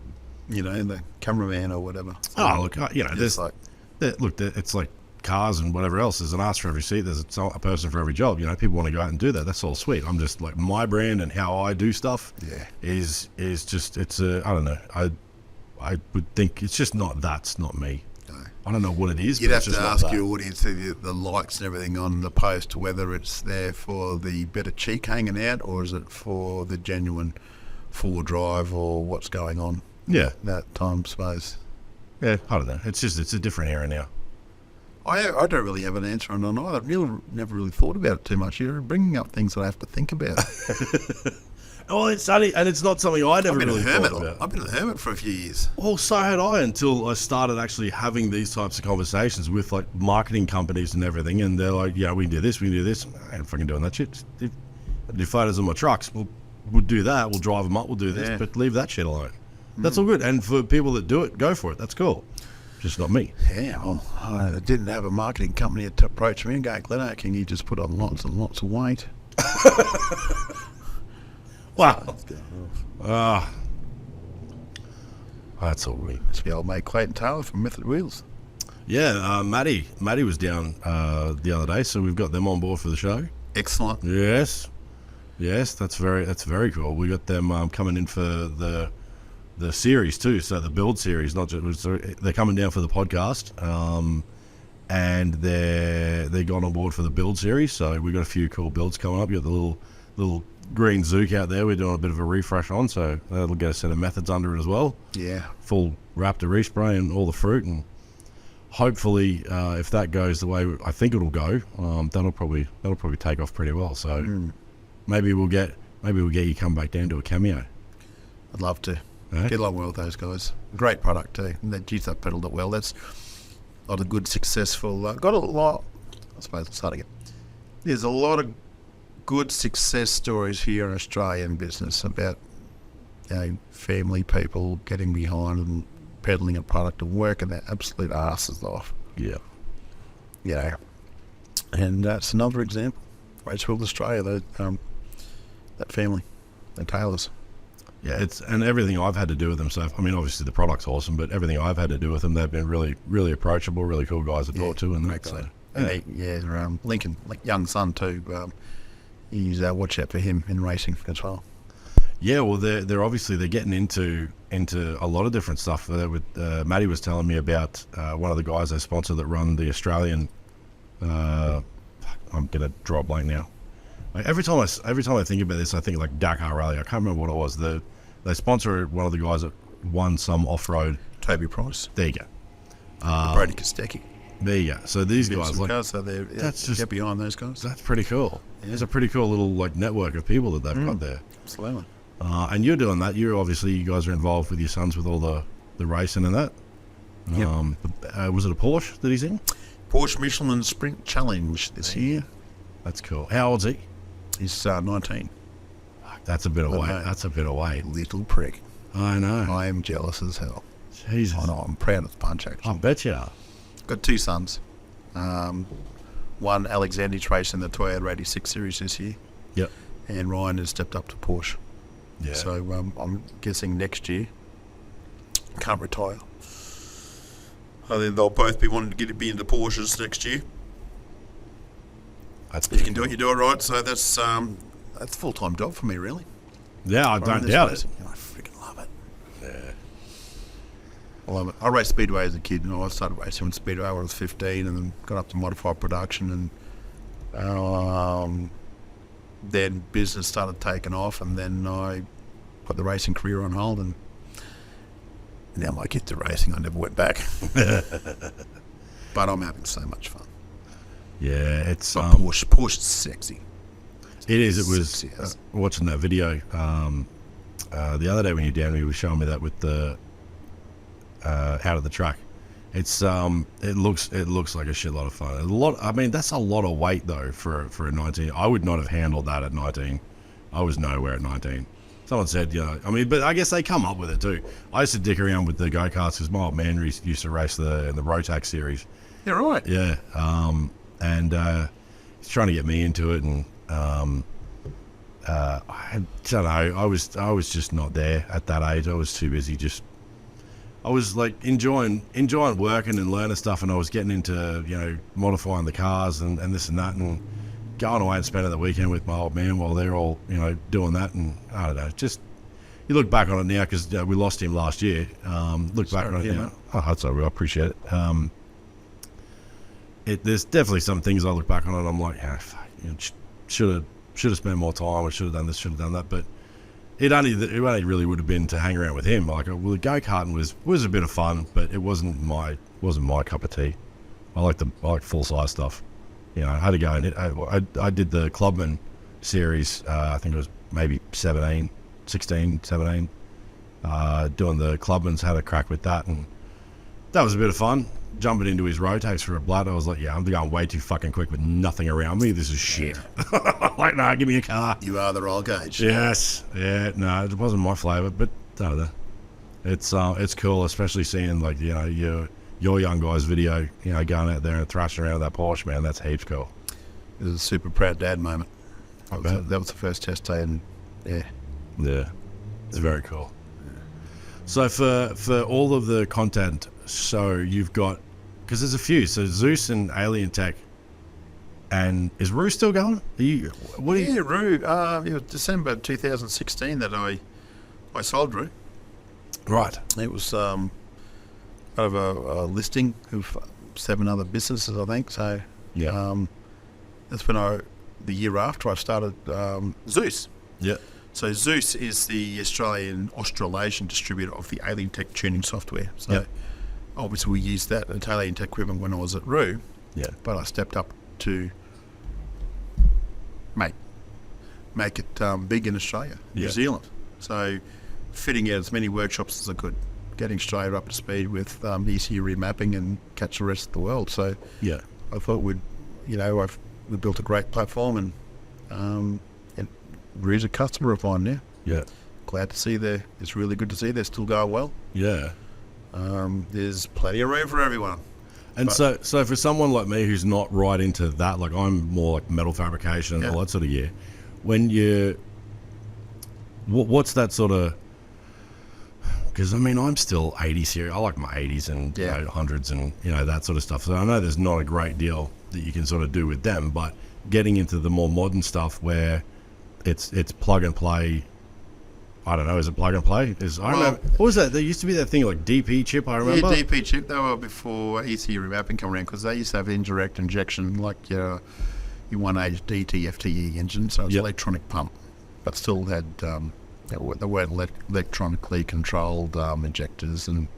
cameraman or whatever? Oh, look, there's like, it's like cars and whatever else. There's an ass for every seat. There's a person for every job. People want to go out and do that. That's all sweet. I'm just like, my brand and how I do stuff. Yeah. Is just, it's I don't know. I would think it's just not. That's not me. No. I don't know what it is. You'd but have it's to just ask not that. your audience the likes and everything on the post, whether it's there for the bit of cheek hanging out, or is it for the genuine full drive, or what's going on. Yeah. That time, I suppose. Yeah, I don't know. It's a different era now. I don't really have an answer on it either. I've never really thought about it too much. You're bringing up things that I have to think about. Oh, it's sunny, and it's not something I never really thought about. I've been a hermit for a few years. Well, so had I, until I started actually having these types of conversations with like marketing companies and everything, and they're like, yeah, we can do this, we can do this. I ain't fucking doing that shit. Do photos of my trucks. We'll do that. We'll drive them up. We'll do this, but leave that shit alone. That's all good. And for people that do it, go for it. That's cool. Just not me. Yeah, well, I didn't have a marketing company to approach me and go, Glenno, can you just put on lots and lots of weight? Wow. That's all right. It's the old mate Clayton Taylor from Method Wheels. Yeah, Matty was down the other day, so we've got them on board for the show. Excellent. Yes, that's very cool. We got them coming in for the series too, so the build series. Not just they're coming down for the podcast, and they're gone on board for the build series. So we got a few cool builds coming up. You got the little green Zuce out there. We're doing a bit of a refresh on, so that'll get a set of methods under it as well. Yeah. Full Raptor respray and all the fruit, and hopefully, if that goes the way I think it'll go, that'll probably take off pretty well. So maybe we'll get you come back down to a cameo. I'd love to. Right. Get along well with those guys. Great product too. And they pedalled it well. That's a lot of good, successful. Got a lot. I suppose I'll start again. There's a lot of good success stories here in Australian business about family people getting behind and peddling a product and working their absolute asses off. Yeah. And that's another example. Racewheel Australia, that family, the Taylors. Yeah, and everything I've had to do with them. So I mean, obviously the product's awesome, but everything I've had to do with them, they've been really, really approachable, really cool guys to talk to, and that. So, Lincoln, like young son too. He's watch out for him in racing as well. Yeah, well, they're obviously getting into a lot of different stuff. With Matty was telling me about one of the guys they sponsor that run the Australian. I'm gonna draw a blank now. Like every time I think about this, I think like Dakar Rally. I can't remember what it was. They sponsor one of the guys that won some off-road. Toby Price. There you go. Brody Kostecki. There you go. So these guys, like, cars, so get behind those guys. That's pretty cool. Yeah. There's a pretty cool little like network of people that they've got there. Absolutely. And you're doing that. You guys are involved with your sons with all the racing and that. Yep. Was it a Porsche that he's in? Porsche Michelin Sprint Challenge this year. That's cool. How old's he? He's 19. That's a bit of weight. That's a bit of weight. Little prick. I know. I am jealous as hell. Jesus. I know. I'm proud of the punch, actually. I bet you are. Got two sons. One, Alexander, racing the Toyota 86 Series this year. Yep. And Ryan has stepped up to Porsche. Yeah. So I'm guessing next year Can't retire. I think they'll both be wanting to be into Porsches next year. That's If you can do it, you do it right. So that's a full-time job for me, really. Yeah, I don't Running this doubt place. it. You know, I freaking love it. Yeah. I love it. I raced Speedway as a kid. I started racing with Speedway when I was 15 and then got up to modified production and then business started taking off and then I put the racing career on hold and now my kids are racing. I never went back. But I'm having so much fun. Yeah, it's But Porsche's sexy. it is. It was Sexy as. watching that video the other day when you were down, you were showing me that with the out of the track. It's it looks like a shitload of fun. I mean, that's a lot of weight though for a 19. I would not have handled that at 19. I was nowhere at 19. Someone said, I mean, but I guess they come up with it too. I used to dick around with the go-karts because my old man used to race the Rotax series. Yeah, right. Yeah, and he's trying to get me into it, and I don't know. I was just not there at that age. I was too busy. I was like enjoying working and learning stuff, and I was getting into modifying the cars and this and that, and going away and spending the weekend with my old man while they're all doing that. And I don't know, just you look back on it now because we lost him last year. Look back on it now. Oh, that's all right. I appreciate it. There's definitely some things I look back on and I'm like, fuck, should have spent more time. I should have done this, should have done that. But it only really would have been to hang around with him. Like, well, the go-karting was a bit of fun, but it wasn't my cup of tea. I like full size stuff. I had to go and I did the Clubman series. I think it was maybe 16, 17. Doing the Clubmans, had a crack with that, and that was a bit of fun. Jumping into his Rotax for a blood, I was like, I'm going way too fucking quick with nothing around me. This is shit. Like, nah, give me a car. You are the roll gauge. Yes. Yeah, no, it wasn't my flavour, but I don't know. It's cool, especially seeing, like, your young guy's video, going out there and thrashing around with that Porsche, man. That's heaps cool. It was a super proud dad moment. That was the first test day, and yeah, it's very cool. Yeah. So for all of the content, so you've got, because there's a few, so Zuce and Alien Tech, and is Rue still going? Rue. It was December 2016 that I sold Rue. Right. It was out of a listing of 7 other businesses, I think. So yeah, that's when the year after I started Zuce. Yeah. So Zuce is the Australasian distributor of the Alien Tech tuning software. So obviously we used that at Alien Tech equipment when I was at Rue. Yeah. But I stepped up to make it big in Australia, New Zealand. So fitting out as many workshops as I could, getting Australia up to speed with ECU remapping and catch the rest of the world. So I thought we built a great platform, and Rue's a customer of mine now. Yeah. Glad to see it's really good to see they're still going well. Yeah. There's plenty of room for everyone. And so for someone like me who's not right into that, like I'm more like metal fabrication and all that sort of gear, when what's that sort of, because I mean I'm still 80 series, I like my 80s and 100s and that sort of stuff, so I know there's not a great deal that you can sort of do with them, but getting into the more modern stuff where it's plug and play. I don't know, is it plug and play? I remember, what was that? There used to be that thing like DP chip, I remember. Yeah, DP chip. They were before ECU remapping came around, because they used to have indirect injection, like your 1H DT FTE engine, so it's electronic pump, but still had they weren't electronically controlled injectors and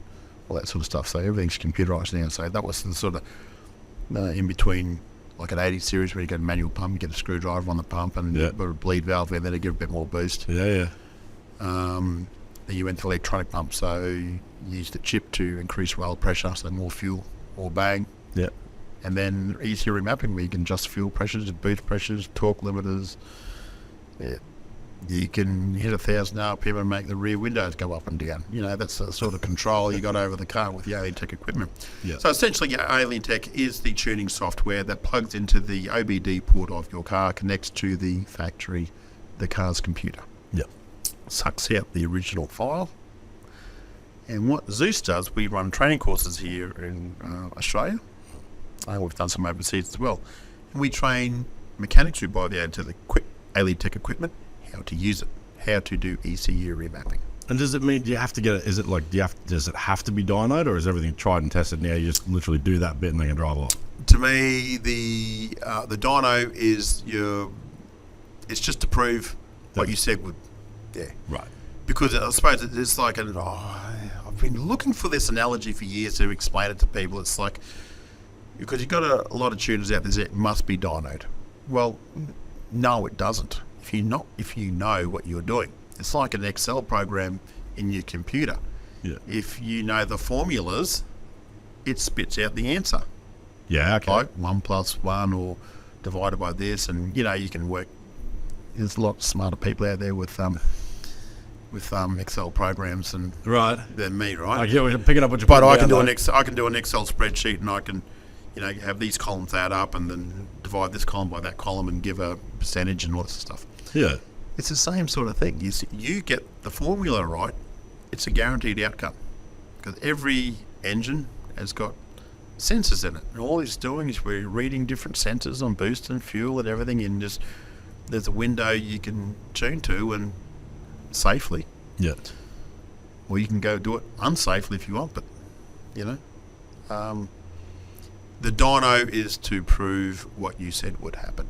all that sort of stuff. So everything's computerized now. So that was the sort of in between, like an 80 series where you get a manual pump, you get a screwdriver on the pump, and you put a bleed valve there, then it give a bit more boost. Then you went to electronic pump, so you used the chip to increase rail pressure, so more fuel, more bang. And then ECU remapping, where you can adjust fuel pressures, boost pressures, torque limiters. You can hit 1,000 RPM and make the rear windows go up and down. That's the sort of control you got over the car with the Alien Tech equipment. So essentially, Alien Tech is the tuning software that plugs into the OBD port of your car, connects to the factory, the car's computer. Sucks out the original file, And what Zuce does, we run training courses here in Australia. We've done some overseas as well. And we train mechanics who buy the alien tech equipment, how to use it, how to do ECU remapping. And does it mean, do you have to get it, is it like, does it have to be dynoed, or is everything tried and tested now? You just literally do that bit and they can drive off? To me, the dyno is it's just to prove what you said would, Right. Because I suppose it's like, I've been looking for this analogy for years to explain it to people. It's like, because you've got a lot of tuners out there that must be dynoed. Well, no, it doesn't. If you know what you're doing, it's like an Excel program in your computer. Yeah. If you know the formulas, it spits out the answer. Yeah, okay. Like 1 + 1 or divided by this, and you can work. There's a lot smarter people out there with Excel programs than me, right? I get what you're picking up what you're But I putting can down, I can do an Excel spreadsheet, and I can, have these columns add up, and then divide this column by that column, and give a percentage and all this stuff. Yeah. It's the same sort of thing. You get the formula right, it's a guaranteed outcome, because every engine has got sensors in it, and all it's doing is we're reading different sensors on boost and fuel and everything, and just there's a window you can tune to and safely. Yeah. Or you can go do it unsafely if you want, but the dyno is to prove what you said would happen.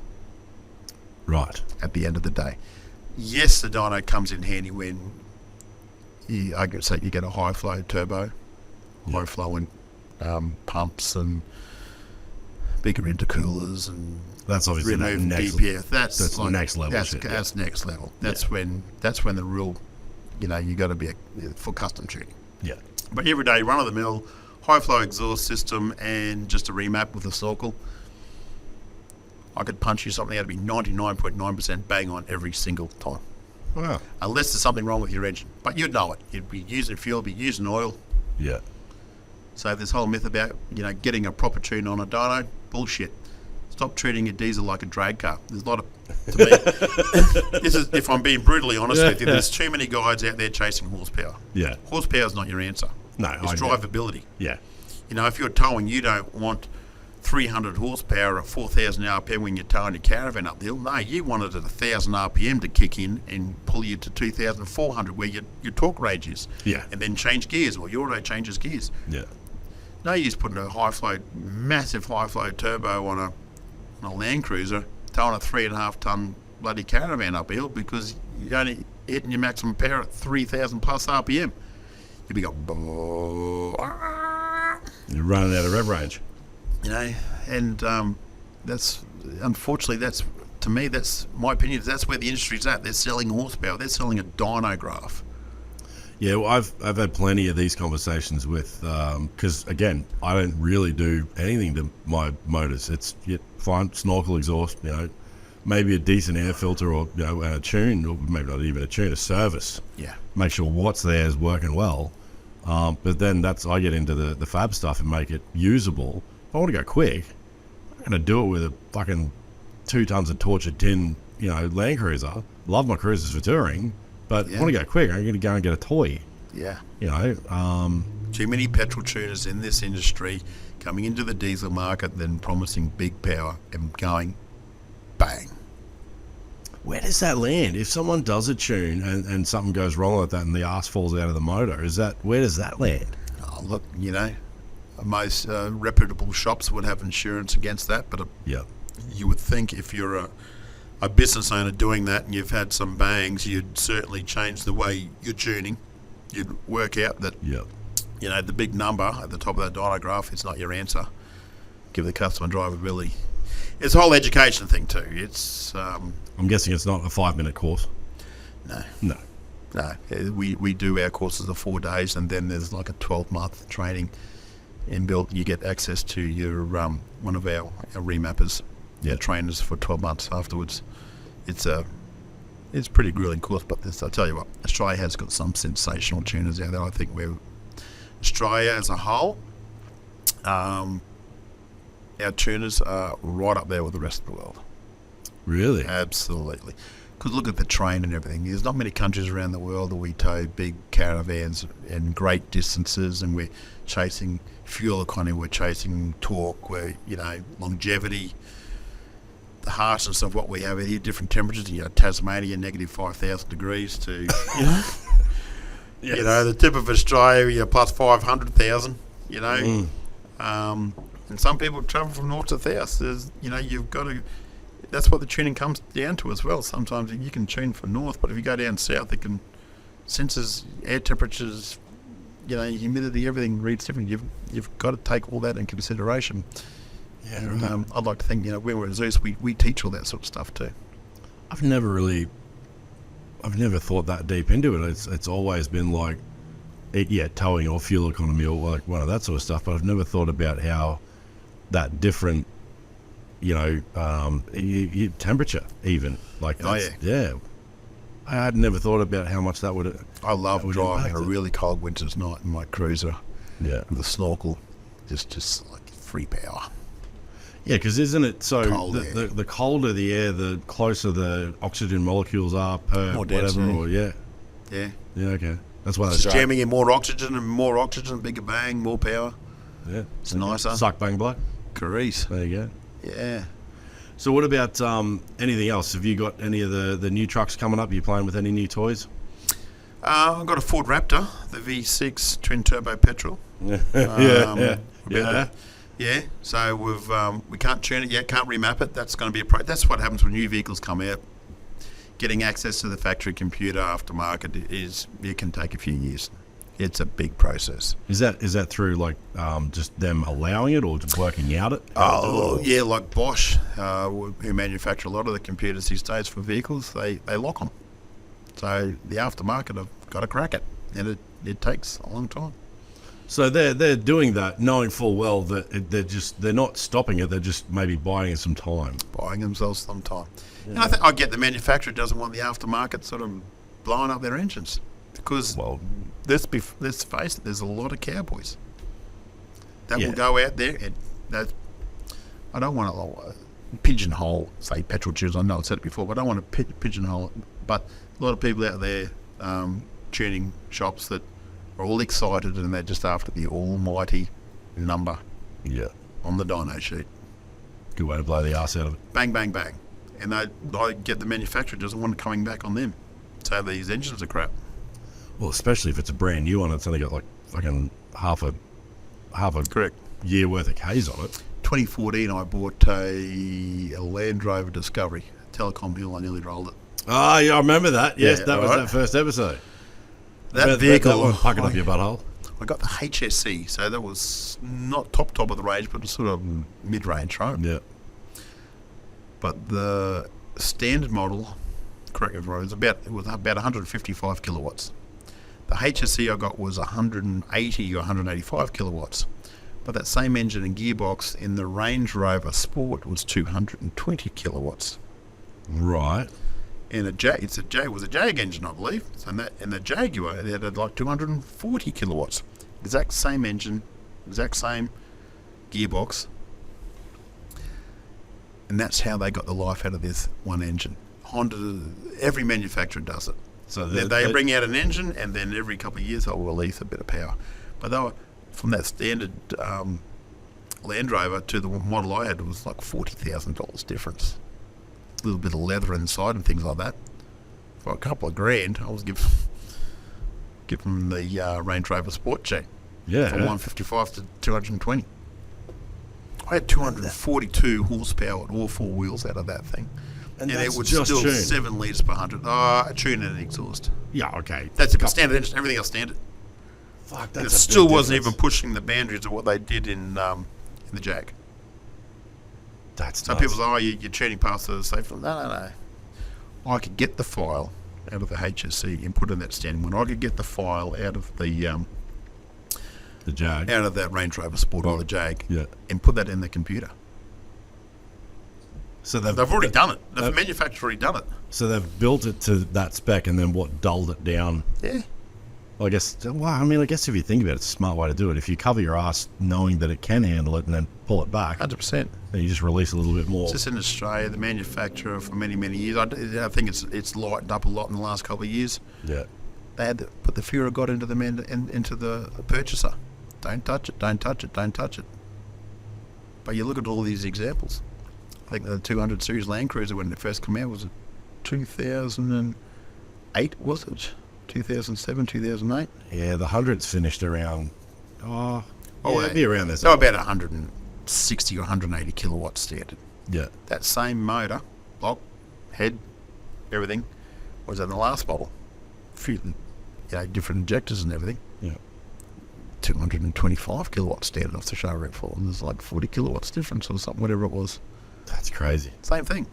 Right. At the end of the day, yes, the dyno comes in handy when I could say you get a high flow turbo, low flow in pumps and bigger intercoolers, and that's obviously remove next, DPF. That's like, next level. That's next level. That's when the real, you got to be for custom tuning. Yeah. But every day, run of the mill, high flow exhaust system, and just a remap with a circle. I could punch you something out to be 99.9% bang on every single time. Wow. Unless there's something wrong with your engine. But you'd know it. You'd be using fuel, be using oil. Yeah. So this whole myth about, getting a proper tune on a dyno, bullshit. Stop treating your diesel like a drag car. There's a lot of, to me, this is, if I'm being brutally honest with you, there's too many guys out there chasing horsepower. Yeah. Horsepower's not your answer. No. It's drivability. Yeah. If you're towing, you don't want 300 horsepower at 4,000 RPM when you're towing your caravan up the hill. No, you want it at 1,000 RPM to kick in and pull you to 2,400 where your torque range is. Yeah. And then change gears, or your auto changes gears. Yeah. No use putting a massive high flow turbo on a Land Cruiser, towing a 3.5 ton bloody caravan uphill, because you're only hitting your maximum power at 3,000 plus RPM. You'll be going, You're running out of rev range. And that's, unfortunately, to me, that's my opinion. That's where the industry's at. They're selling horsepower. They're selling a dyno graph. Yeah, well, I've had plenty of these conversations with, because again, I don't really do anything to my motors. It's fine, snorkel exhaust, maybe a decent air filter, or a tune, or maybe not even a tune, a service. Yeah. Make sure what's there is working well. But then I get into the fab stuff and make it usable. If I want to go quick, I'm going to do it with a fucking 2 tons of tortured tin, Land Cruiser. Love my cruisers for touring, but I want to go quick. I'm going to go and get a toy. Yeah. Too many petrol tuners in this industry coming into the diesel market, then promising big power and going bang. Where does that land? If someone does a tune and something goes wrong with that and the arse falls out of the motor, where does that land? Oh, look, most reputable shops would have insurance against that, but you would think if you're a business owner doing that and you've had some bangs, you'd certainly change the way you're tuning. You'd work out that the big number at the top of that dyno graph is not your answer. Give the customer drivability. It's a whole education thing too. It's I'm guessing it's not a 5-minute course. No. We do our courses of 4 days, and then there's like a 12-month training inbuilt. You get access to your one of our remappers, trainers for 12 months afterwards. It's pretty grueling course, but I'll tell you what, Australia has got some sensational tuners out there. I think Australia as a whole, our tuners are right up there with the rest of the world. Really? Absolutely. Because look at the train and everything. There's not many countries around the world that we tow big caravans and great distances, and we're chasing fuel economy, we're chasing torque, we're, longevity, the harshness of what we have here, different temperatures. Tasmania, negative 5,000 degrees to, Yes. the tip of Australia, plus 500,000, and some people travel from north to south. You've got to. That's what the tuning comes down to as well. Sometimes you can tune for north, but if you go down south, it can senses air temperatures, humidity, everything reads different. You've got to take all that in consideration. Yeah, And right. I'd like to think, when we're at Zuce, we teach all that sort of stuff too. I've never thought that deep into it. It's always been like, towing or fuel economy or like one of that sort of stuff. But I've never thought about how that different, temperature even like Oh, that's, yeah. I had never thought about how much that would. I love that would driving impact on a it. really cold winter's night in my cruiser Yeah, with a snorkel, just like free power. yeah. Because isn't it so? Cold air. The colder the air, the closer the oxygen molecules are per More whatever. density. Or yeah, Okay. That's why Just they jamming in more oxygen, bigger bang, more power. Yeah, It's nicer. Suck bang blow. Grease. There you go. Yeah. So what about anything else? Have you got any of the new trucks coming up? Are you playing with any new toys? I've got a Ford Raptor, the V6 twin turbo petrol. Yeah, Yeah. So we can't tune it yet, can't remap it. That's going to be that's what happens when new vehicles come out. Getting access to the factory computer aftermarket it can take a few years. It's a big process. Is that through like just them allowing it or just working out it? Yeah, like Bosch, who manufacture a lot of the computers these days for vehicles, they lock them. So the aftermarket have got to crack it, and it takes a long time. So they're doing that, knowing full well that they're not stopping it. They're just maybe buying it some time. Buying themselves some time. And I get the manufacturer doesn't want the aftermarket sort of blowing up their engines, because Well, let's face it, there's a lot of cowboys that Yeah. will go out there and I don't want to pigeonhole, say, petrol tuners. I know I've said it before, but I don't want to pigeonhole it. But a lot of people out there tuning shops that are all excited and they're just after the almighty number yeah, on the dyno sheet. good way to blow the arse out of it. Bang, bang, bang. And I get the manufacturer doesn't want it coming back on them. So these engines are crap. Well, especially if it's a brand new one, it's only got like fucking half a Correct. year worth of K's on it. 2014, I bought a Land Rover Discovery, Telecom Hill. I nearly rolled it. Oh, yeah, I remember that. Yes, Yeah, that was alright. that first episode. That vehicle, that one, pucking up your butthole. I got the HSC, so that was not top of the range, but sort of mid-range, right? Yeah. But the standard model, correct me if I'm wrong, it was about 155 kilowatts. The HSC I got was 180 or 185 kilowatts. But that same engine and gearbox in the Range Rover Sport was 220 kilowatts. Right. And it was a Jag engine, I believe. So in the Jaguar, it had like 240 kilowatts. Exact same engine, exact same gearbox. And that's how they got the life out of this one engine. Honda, every manufacturer does it. So They bring out an engine, and then every couple of years they'll release a bit of power. But they were, from that standard Land Rover to the model I had, it was like $40,000 difference. A little bit of leather inside and things like that. For a couple of grand, I was giving the Range Rover Sport check yeah. from 155 to 220. I had 242 horsepower at all four wheels out of that thing. And that's it would just still tuned. 7 litres per 100. A tune and an exhaust. Yeah, okay. That's a standard engine. Everything else standard. Fuck, And it that's a still big wasn't difference. even pushing the boundaries of what they did in the Jag. That's So nuts. people say, you're tuning past the safe. No. I could get the file out of the HSC and put in that standing one. I could get the file out of the Jag. out of that Range Rover Sport or the Jag, Yeah. and put that in the computer. So They've already done it. The manufacturer's already done it. So they've built it to that spec and then what, dulled it down. Yeah. Well, I guess if you think about it, it's a smart way to do it. If you cover your ass knowing that it can handle it and then pull it back, 100%. then you just release a little bit more. Just in Australia, the manufacturer for many, many years, I think it's lightened up a lot in the last couple of years. Yeah. They had to put the fear of God into into the purchaser. Don't touch it, don't touch it, don't touch it. But you look at all these examples. I think the 200 series Land Cruiser, when it first came out, was 2008, was it? 2007, 2008? Yeah, the hundreds finished around. It'd be around this. They were about 160 or 180 kilowatts standard. Yeah. That same motor, block, head, everything, was in the last model. Few, different injectors and everything. Yeah. 225 kilowatts standard off the show rep for, and there's like 40 kilowatts difference or something, whatever it was. That's crazy. Same thing.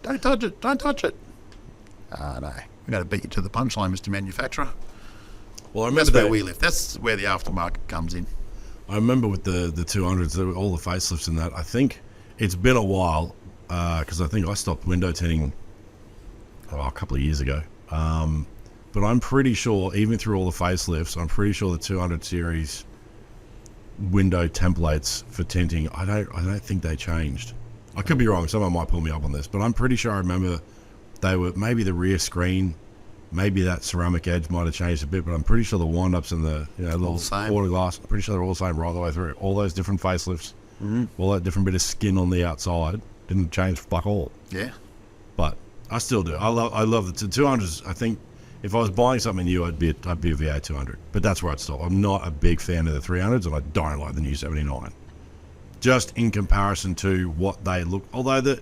Don't touch it. Don't touch it. No. We're going to beat you to the punchline, Mr. Manufacturer. Well, I remember that's where we live. That's where the aftermarket comes in. I remember with the 200s, all the facelifts and that. I think it's been a while because I think I stopped window tinting a couple of years ago. But I'm pretty sure, even through all the facelifts, I'm pretty sure the 200 series window templates for tinting, I don't think they changed. I could be wrong. Someone might pull me up on this, but I'm pretty sure I remember they were maybe the rear screen, maybe that ceramic edge might have changed a bit, but I'm pretty sure the wind-ups and the little quarter glass, I'm pretty sure they're all the same right the way through. All those different facelifts, all that different bit of skin on the outside didn't change fuck all. Yeah. But I still do. I love the 200s. I think if I was buying something new, I'd be a V8 200. But that's where I'd stop. I'm not a big fan of the 300s, and I don't like the new 79. Just in comparison to what they look. Although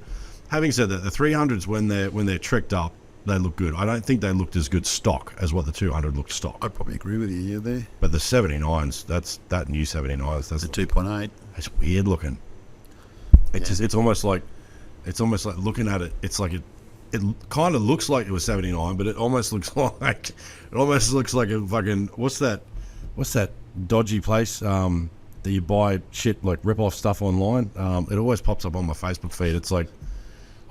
having said that, the 300s when they're tricked up, they look good. I don't think they looked as good stock as what the 200 looked stock. I'd probably agree with you there. But the 79s, that new 79s, that's the 2.8. It's weird looking. It's almost like looking at it. It's like it kind of looks like it was 79, but it almost looks like a fucking what's that dodgy place that you buy shit like rip off stuff online. It always pops up on my Facebook feed. It's like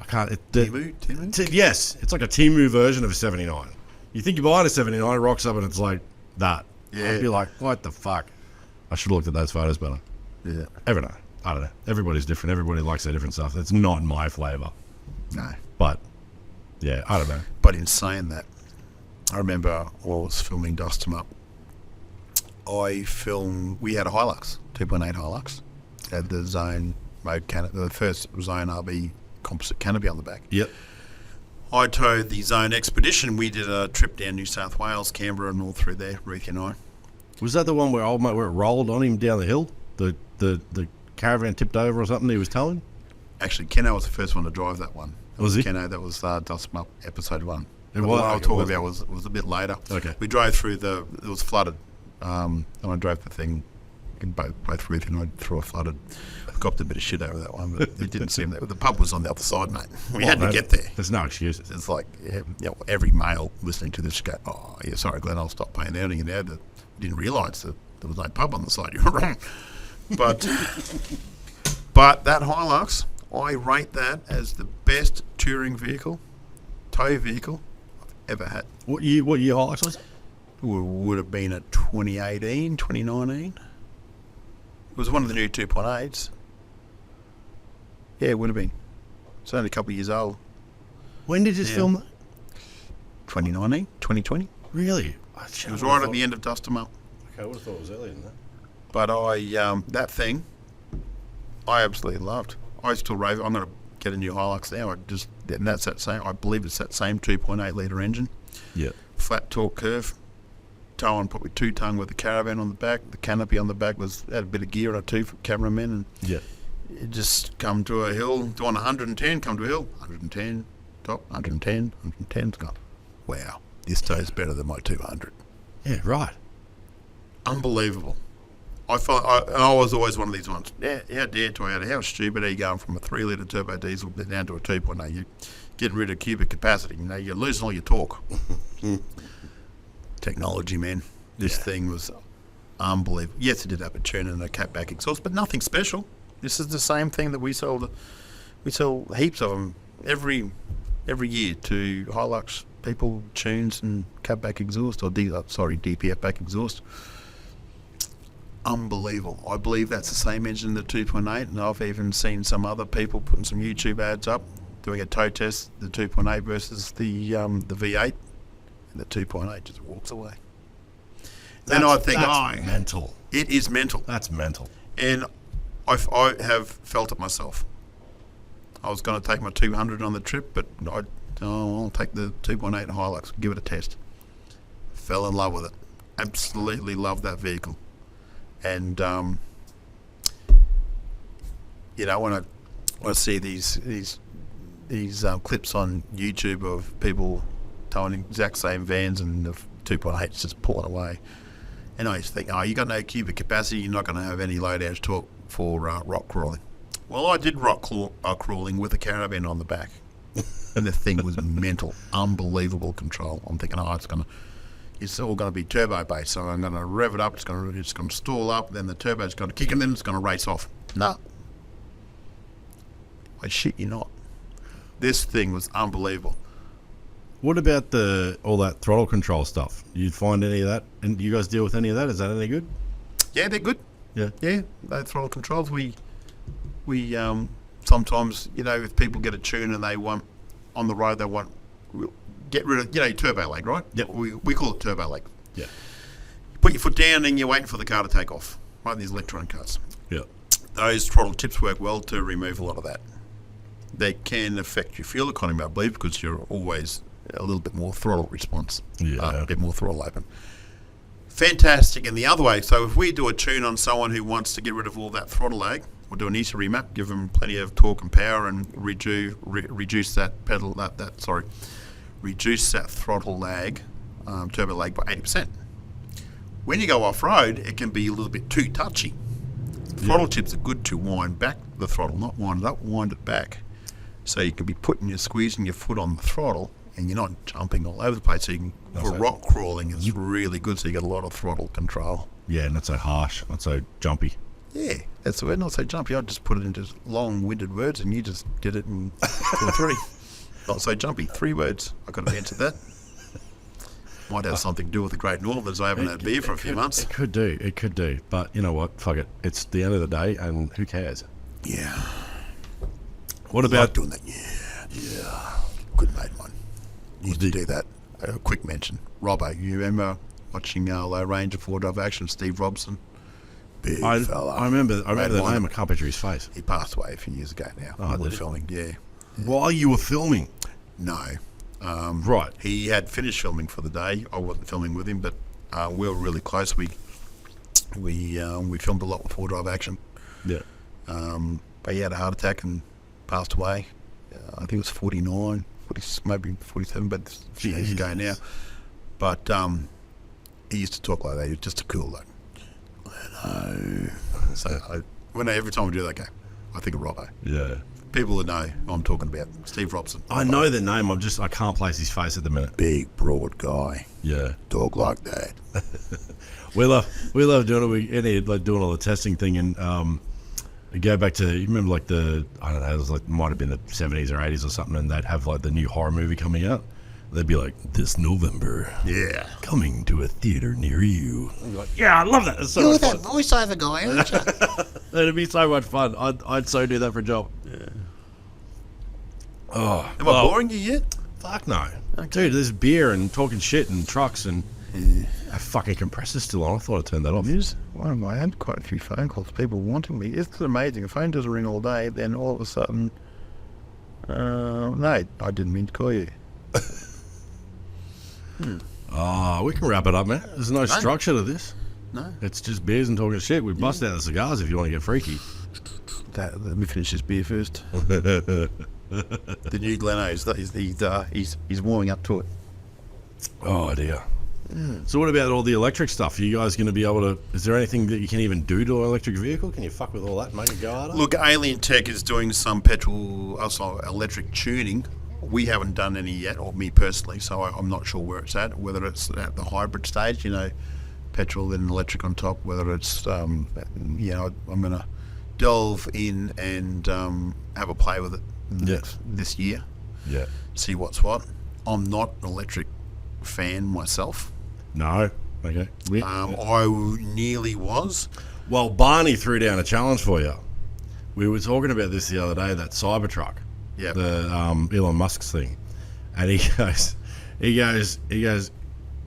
I can't. Temu? Yes, it's like a Temu version of a 79. You think you're buying a 79, it rocks up and it's like that. Yeah. I'd be like, what the fuck? I should have looked at those photos better. Yeah. I don't know. Everybody's different. Everybody likes their different stuff. It's not my flavour. No. But yeah, I don't know. But in saying that, I remember while I was filming Dust 'Em Up, we had a Hilux, 2.8 Hilux. It had the zone mode canopy, the first zone RB composite canopy on the back. Yep. I towed the Zone Expedition. We did a trip down New South Wales, Canberra, and all through there, Ruth and I. Was that the one where old mate where it rolled on him down the hill? The caravan tipped over or something? He was telling. Actually, Keno was the first one to drive that one. Was he? Keno, that was Dust 'Em Up episode 1. It The was. one I was Okay, talking was it? about was a bit later. Okay. We drove through it was flooded. And I drove the thing, and both Ruth and I through a flooded. Copped a bit of shit over that one, but it didn't seem that. The pub was on the other side, mate. We had to get there. There's no excuses. It's like every male listening to this go, oh, yeah, sorry, Glenn, I'll stop paying out. And I didn't realise that there was no pub on the side. You were wrong. But that Hilux, I rate that as the best touring vehicle, tow vehicle I've ever had. What year Hilux was it? Would have been at 2018, 2019. It was one of the new 2.8s. Yeah, it would have been. It's only a couple of years old. When did you film that? 2019, 2020. Really? It was right at the end of Dust 'Em Up. Okay, I would have thought it was earlier than that. But that thing, I absolutely loved. I still rave. I'm going to get a new Hilux now. And that's that same. I believe it's that same 2.8 litre engine. Yeah. Flat torque curve. Tow on probably 2 tonne with the caravan on the back. The canopy on the back had a bit of gear on it too for cameramen. And yeah. it just come to a hill, doing 110, come to a hill, 110, top, 110, 110. It's gone, wow, this tow's better than my 200. Yeah, right. Unbelievable. I was always one of these ones. Yeah, how dare Toyota? How stupid are you going from a 3 litre turbo diesel down to a 2.8? You're getting rid of cubic capacity. You're losing all your torque. Technology, man. This thing was unbelievable. Yes, it did have a churn and a catback exhaust, but nothing special. This is the same thing that we sell. We sell heaps of them. Every every year to Hilux people tunes and cab back exhaust or DPF back exhaust. Unbelievable. I believe that's the same engine, the 2.8, and I've even seen some other people putting some YouTube ads up doing a tow test, the 2.8 versus the V8, and the 2.8 just walks away. Then I think, that's mental. It is mental. That's mental. And I have felt it myself. I was going to take my 200 on the trip, but I'll take the 2.8 Hilux, give it a test. Fell in love with it. Absolutely love that vehicle. And when I see these clips on YouTube of people towing exact same vans and the 2.8 is just pulling away, and I used to think, you got no cubic capacity, you're not going to have any low dash torque for rock crawling. Well, I did rock crawling with a caravan on the back, and the thing was mental, unbelievable control. I'm thinking, it's all going to be turbo based, so I'm going to rev it up. It's going to stall up, then the turbo's going to kick, and then it's going to race off. No, I shit you not. This thing was unbelievable. What about all that throttle control stuff? You find any of that? And you guys deal with any of that? Is that any good? Yeah, they're good. Yeah. Those throttle controls. We sometimes, if people get a tune and they want on the road, we'll get rid of turbo lag, right? Yeah. We call it turbo lag. Yeah. You put your foot down and you're waiting for the car to take off. Right, these electronic cars. Yeah. Those throttle tips work well to remove a lot of that. They can affect your fuel economy, I believe, because you're always a little bit more throttle response. Yeah. A bit more throttle open. Fantastic. And the other way, so if we do a tune on someone who wants to get rid of all that throttle lag, we'll do an ESA remap, give them plenty of torque and power, and reduce that reduce that throttle lag, turbo lag by 80%. When you go off-road, it can be a little bit too touchy. Throttle tips are good to wind back the throttle, not wind it up, wind it back. So you can be squeezing your foot on the throttle, and you're not jumping all over the place. So you can, for rock crawling, it's really good. So you get a lot of throttle control. Yeah, not so harsh, not so jumpy. Yeah, that's the word. Not so jumpy. I just put it into long-winded words, and you just did it in 2 or 3. Not so jumpy. 3 words. I could have answered that. Might have something to do with the Great Northerners. I haven't had beer for a few months. It could do. But you know what? Fuck it. It's the end of the day, and who cares? Yeah. What about doing that? Yeah. Good mate, one. Used to do that. A quick mention. Robbo, you remember watching Low Ranger 4-Drive Action? Steve Robson. Big fella. I remember the name. I can't picture his face. He passed away a few years ago now. Oh, we were filming. Yeah. While you were filming? No. Right. He had finished filming for the day. I wasn't filming with him, but we were really close. We filmed a lot with 4-Drive Action. Yeah. But he had a heart attack and passed away. I think it was 49, 40, maybe 47, but it's a few years ago now. But he used to talk like that. He was just a cool look. So every time we do that game, I think of Robbo. Yeah. People that know who I'm talking about. Steve Robson. I know the name. I can't place his face at the minute. Big, broad guy. Yeah. Talk like that. we love doing it. Doing all the testing thing, and we go back to, you remember like it was like, might have been the 70s or 80s or something, and they'd have like the new horror movie coming out. They'd be like, this November, coming to a theater near you. Like, yeah, I love that. It's so You're much that fun. voiceover guy, aren't you? It'd be so much fun. I'd so do that for a job. Yeah. Oh, Am I boring you yet? Fuck no. Okay. Dude, there's beer and talking shit and trucks and a fucking compressor's still on. I thought I'd turn that off. Well, I had quite a few phone calls, people wanting me. It's amazing. A phone doesn't ring all day, then all of a sudden, no, I didn't mean to call you. We can wrap it up, man. There's no structure to this. No. It's just beers and talking shit. We bust out the cigars if you want to get freaky. Let me finish this beer first. The new Glenno, he's warming up to it. Oh dear. So what about all the electric stuff? Are you guys going to be able to, is there anything that you can even do to an electric vehicle? Can you fuck with all that and make it go harder? Look, Alien Tech is doing some electric tuning. We haven't done any yet, or me personally, so I'm not sure where it's at, whether it's at the hybrid stage, petrol and electric on top, whether it's, I'm going to delve in and have a play with it this year. Yeah. see what's what. I'm not an electric fan myself. No. Okay. I nearly was. Well, Barney threw down a challenge for you. We were talking about this the other day, that Cybertruck. Yep. The Elon Musk's thing. And he goes,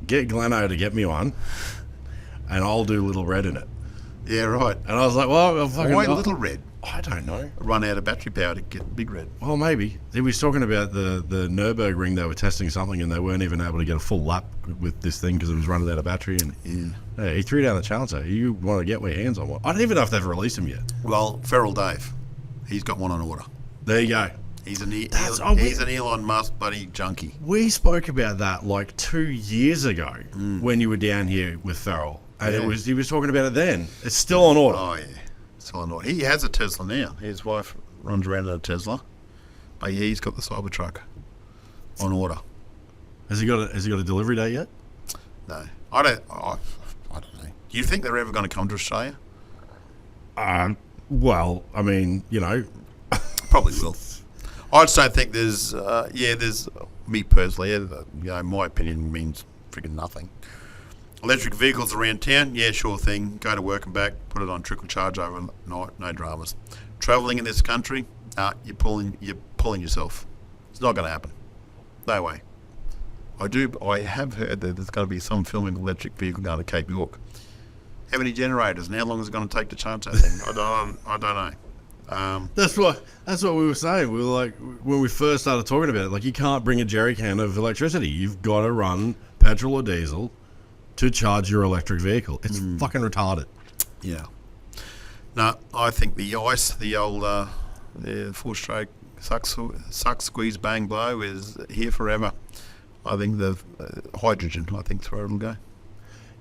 get Glenno to get me one, and I'll do Little Red in it. Yeah, right. And I was like, well, I'll fucking... Why Little Red? I don't know. Run out of battery power to get Big Red. Well, maybe. He was talking about the Nürburgring. They were testing something and they weren't even able to get a full lap with this thing because it was running out of battery. And yeah, he threw down the challenge. So you want to get your hands on one? I don't even know if they've released them yet. Well, Feral Dave, he's got one on order. There you go. He's an Elon Musk buddy junkie. We spoke about that like 2 years ago when you were down here with Feral. And he was talking about it then. It's still on order. Oh, yeah. Still on order. He has a Tesla now. His wife runs around in a Tesla. But yeah, he's got the Cybertruck on order. Has he got a delivery date yet? No. I don't know. Do you think they're ever going to come to Australia? Well, I mean, you know. Probably will. I just don't think there's me personally, my opinion means freaking nothing. Electric vehicles around town, yeah, sure thing. Go to work and back, put it on trickle charge overnight, no dramas. Travelling in this country, you're pulling yourself. It's not going to happen. No way. I have heard that there's going to be some filming electric vehicle going to Cape York. How many generators and how long is it going to take to charge that thing? I don't know. That's what we were saying. We were like, when we first started talking about it, like, you can't bring a jerry can of electricity. You've got to run petrol or diesel to charge your electric vehicle. It's fucking retarded. Yeah. No, I think the ice, the old four-stroke suck, squeeze, bang, blow is here forever. I think the hydrogen, that's where it'll go.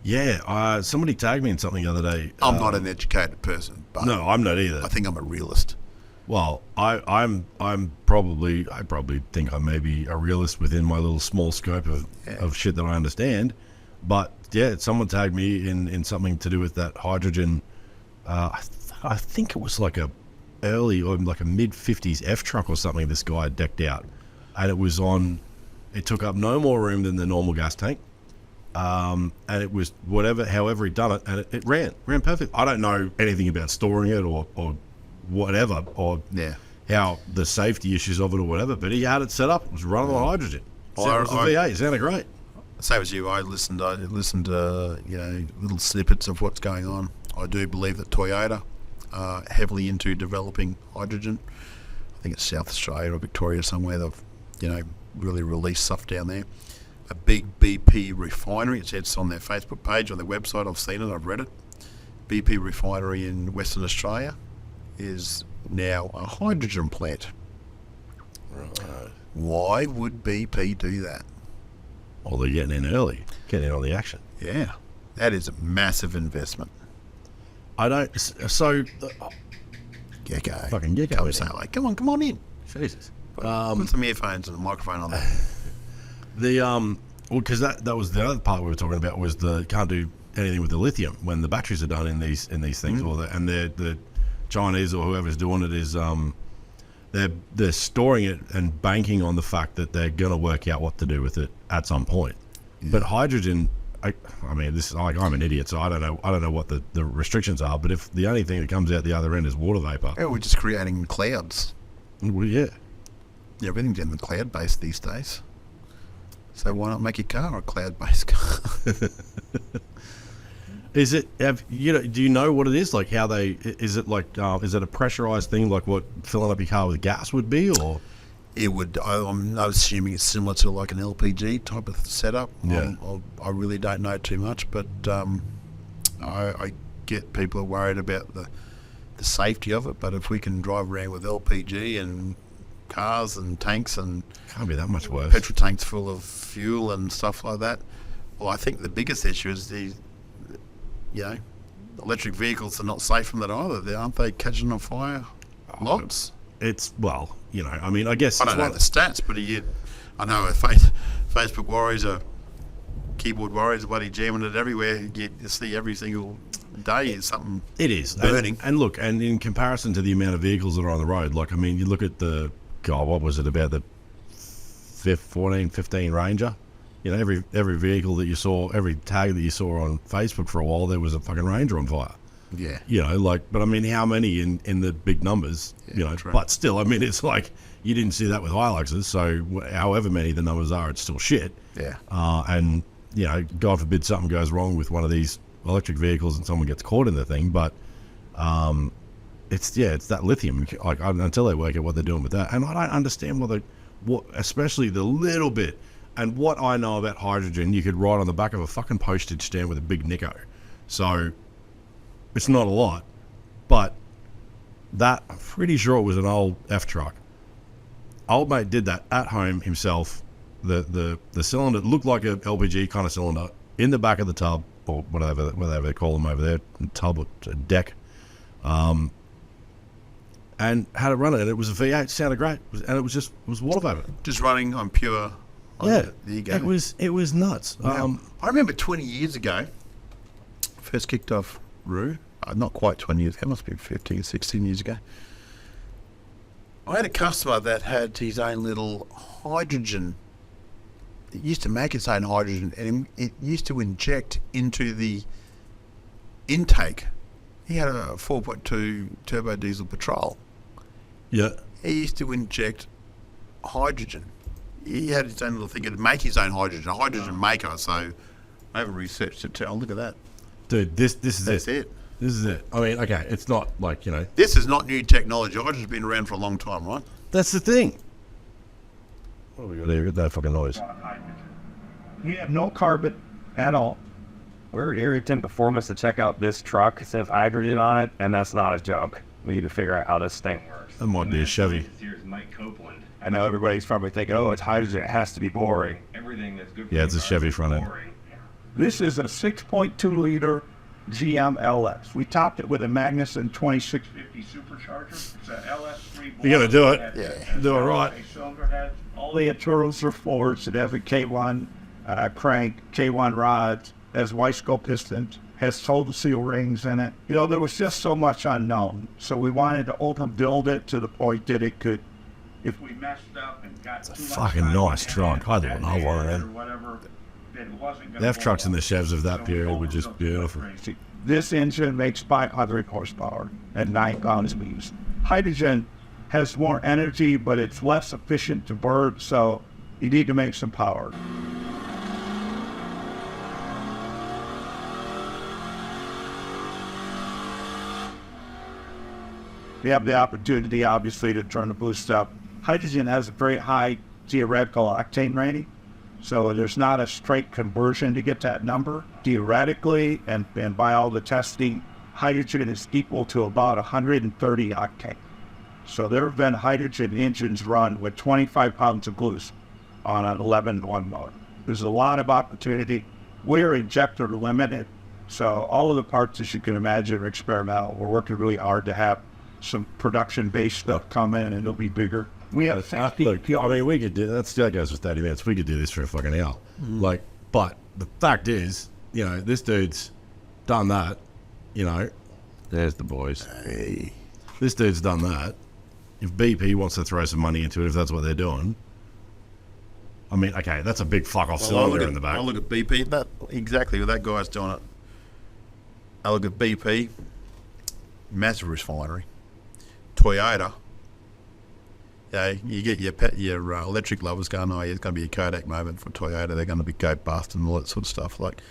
Yeah, somebody tagged me in something the other day. I'm not an educated person, but no, I'm not either. I think I'm a realist. Well, I probably think I may be a realist within my little small scope of shit that I understand. But yeah, someone tagged me in something to do with that hydrogen. I think it was like a early or like a mid-50s F truck or something this guy had decked out, and it took up no more room than the normal gas tank. And it was however he'd done it, and it ran perfect. I don't know anything about storing it or whatever, or how the safety issues of it or whatever, but he had it set up. It was running on hydrogen. It was a V8. It sounded great. Same as you, I listened to little snippets of what's going on. I do believe that Toyota are heavily into developing hydrogen. I think it's South Australia or Victoria somewhere. They've really released stuff down there. A big BP refinery. It's on their Facebook page, on their website. I've seen it. I've read it. BP refinery in Western Australia is now a hydrogen plant. Right. Why would BP do that? Well, they're getting in early, getting in on the action. Yeah, that is a massive investment. I don't. So, Gecko, fucking Gecko. Come say like, come on in. Jesus. Put some earphones and a microphone on there. Well, because that was the other part we were talking about, was can't do anything with the lithium when the batteries are done in these things, and the Chinese or whoever's doing it is they're storing it and banking on the fact that they're going to work out what to do with it at some point. Yeah. But hydrogen, I mean, this is like, I'm an idiot, so I don't know what the restrictions are. But if the only thing that comes out the other end is water vapor, we're just creating clouds. Well, yeah, everything's in the cloud based these days. So why not make your car a cloud-based car? Is it? Do you know what it is? Like how is it like? Is it a pressurized thing like what filling up your car with gas would be, or? It would. I'm assuming it's similar to like an LPG type of setup. Yeah. I really don't know too much, but I get people are worried about the safety of it. But if we can drive around with LPG and cars and tanks and can't be that much worse. Petrol tanks full of fuel and stuff like that. Well, I think the biggest issue is electric vehicles are not safe from that either. Aren't they catching on fire? Lots. It's I mean, I guess I don't know the stats, but I know Facebook warriors are keyboard warriors, bloody jamming it everywhere. You see every single day is something. It is burning. And look, and in comparison to the amount of vehicles that are on the road, like, I mean, you look at what was it, about the 14, 15 Ranger. You know, every vehicle that you saw, every tag that you saw on Facebook for a while, there was a fucking Ranger on fire. Yeah. You know, like, but I mean, how many in the big numbers? Yeah, you know, true. but still, I mean, it's like you didn't see that with Hiluxes. So however many the numbers are, it's still shit. Yeah. And you know, God forbid something goes wrong with one of these electric vehicles and someone gets caught in the thing. But it's that lithium. Like until they work out what they're doing with that, and I don't understand what especially the little bit. And what I know about hydrogen, you could write on the back of a fucking postage stamp with a big Nico. So it's not a lot, but that, I'm pretty sure it was an old F truck. Old mate did that at home himself. The cylinder looked like a LPG kind of cylinder in the back of the tub, or whatever they call them over there, tub or deck, and had it running. And it was a V8, sounded great, and it was water vapor. Just running on pure. Yeah, there you go. it was nuts. Wow. I remember 20 years ago, first kicked off Roo. Not quite 20 years ago, it must be 15 or 16 years ago. I had a customer that had his own little hydrogen. It used to make its own hydrogen, and it used to inject into the intake. He had a 4.2 turbo diesel Patrol. Yeah. He used to inject hydrogen. He had his own little thing. He'd make his own hydrogen, a hydrogen maker. So I haven't researched it. Oh, look at that. Dude, this is That's it. it. This is it. I mean, okay, it's not like, you know. This is not new technology. Hydrogen's been around for a long time, right? That's the thing. What have we got here? Get that fucking noise. You have no carbon at all. We're at Irritant Performance to check out this truck. It says hydrogen on it, and that's not a joke. We need to figure out how this thing works. That might be a Chevy. Here's Mike Copeland. I know everybody's probably thinking, oh, it's hydrogen, it has to be boring. Everything that's good for Yeah, it's a cars Chevy is front end. boring. This is a 6.2 liter GM LS. We topped it with a Magnuson 2650 supercharger. It's a LS3. You're gonna do it. Yeah. Do it right. Cylinder head. All the turtles are floors. It has a K1 crank, K1 rods, has Weisco pistons, has total seal rings in it. You know, there was just so much unknown. So we wanted to build it to the point that it could, if we messed up and got too much fucking time nice in truck. it, I don't know what it is. or whatever, then it wasn't The gonna F trucks and the blow up. Chevs of that So period we were just overbuilt it beautiful. crazy. This engine makes 500 horsepower at 9 pounds speeds. Hydrogen has more energy, but it's less efficient to burn, so you need to make some power. We have the opportunity, obviously, to turn the boost up. Hydrogen has a very high theoretical octane rating, so there's not a straight conversion to get that number. Theoretically, and by all the testing, hydrogen is equal to about 130 octane. So there have been hydrogen engines run with 25 pounds of boost on an 11-1 motor. There's a lot of opportunity. We're injector limited, so all of the parts, as you can imagine, are experimental. We're working really hard to have some production-based stuff come in, and it'll be bigger. We have 60 Look, I mean, we could do that goes for 30 minutes. We could do this for a fucking hour. Like, but the fact is, you know, this dude's done that. You know, there's the boys. Hey. This dude's done that. If BP wants to throw some money into it, if that's what they're doing, I mean, okay, that's a big fuck off cylinder in the back. I look at BP. That exactly what that guy's doing it. I look at BP, massive refinery. Toyota. Yeah, you get your electric lovers going, oh, yeah, it's going to be a Kodak moment for Toyota. They're going to be go bust and all that sort of stuff. Like,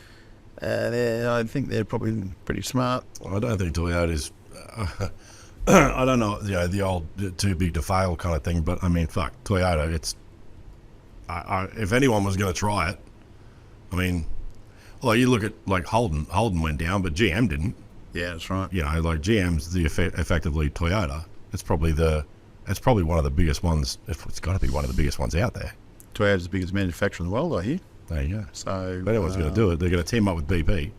I think they're probably pretty smart. I don't think Toyota's. I don't know, you know, the old too big to fail kind of thing. But I mean, fuck Toyota. It's. If anyone was going to try it, I mean, well, you look at like Holden. Holden went down, but GM didn't. Yeah, that's right. You know, like GM's effectively Toyota. It's probably one of the biggest ones. It's got to be one of the biggest ones out there. Toyota's the biggest manufacturer in the world, I hear. There you go. So If anyone's going to do it, they're going to team up with BP.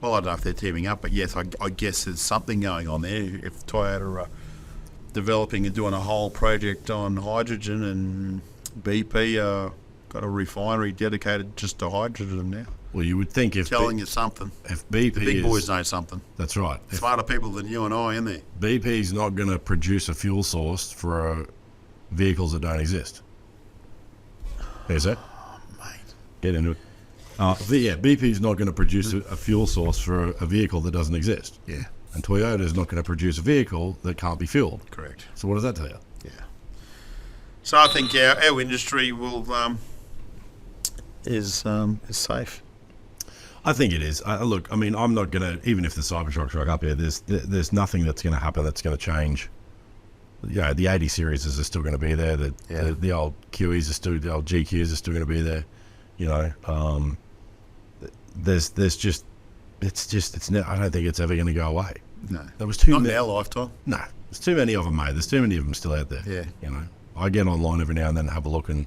Well, I don't know if they're teaming up, but yes, I guess there's something going on there. If Toyota are developing and doing a whole project on hydrogen, and BP got a refinery dedicated just to hydrogen now, Well, you would think if telling you something. if BP The big is, boys know something. that's right. If Smarter people than you and I, isn't there? BP's not going to produce a fuel source for vehicles that don't exist. There's that. Mate. Get into it. BP's not going to produce a fuel source for a vehicle that doesn't exist. Yeah. And Toyota is not going to produce a vehiole that can't be fueled. Correct. So what does that tell you? Yeah. So I think our industry will is safe. I think it is. Look, I mean, I'm not going to, even if the Cybertruck's right up here, there's nothing that's going to happen that's going to change. Yeah, the 80 series is still going to be there. The old QEs are still, the old GQs are still going to be there. You know, there's just, I don't think it's ever going to go away. No. There was too Not many. in our lifetime. No, there's too many of them, mate. There's too many of them still out there. Yeah. You know, I get online every now and then, have a look and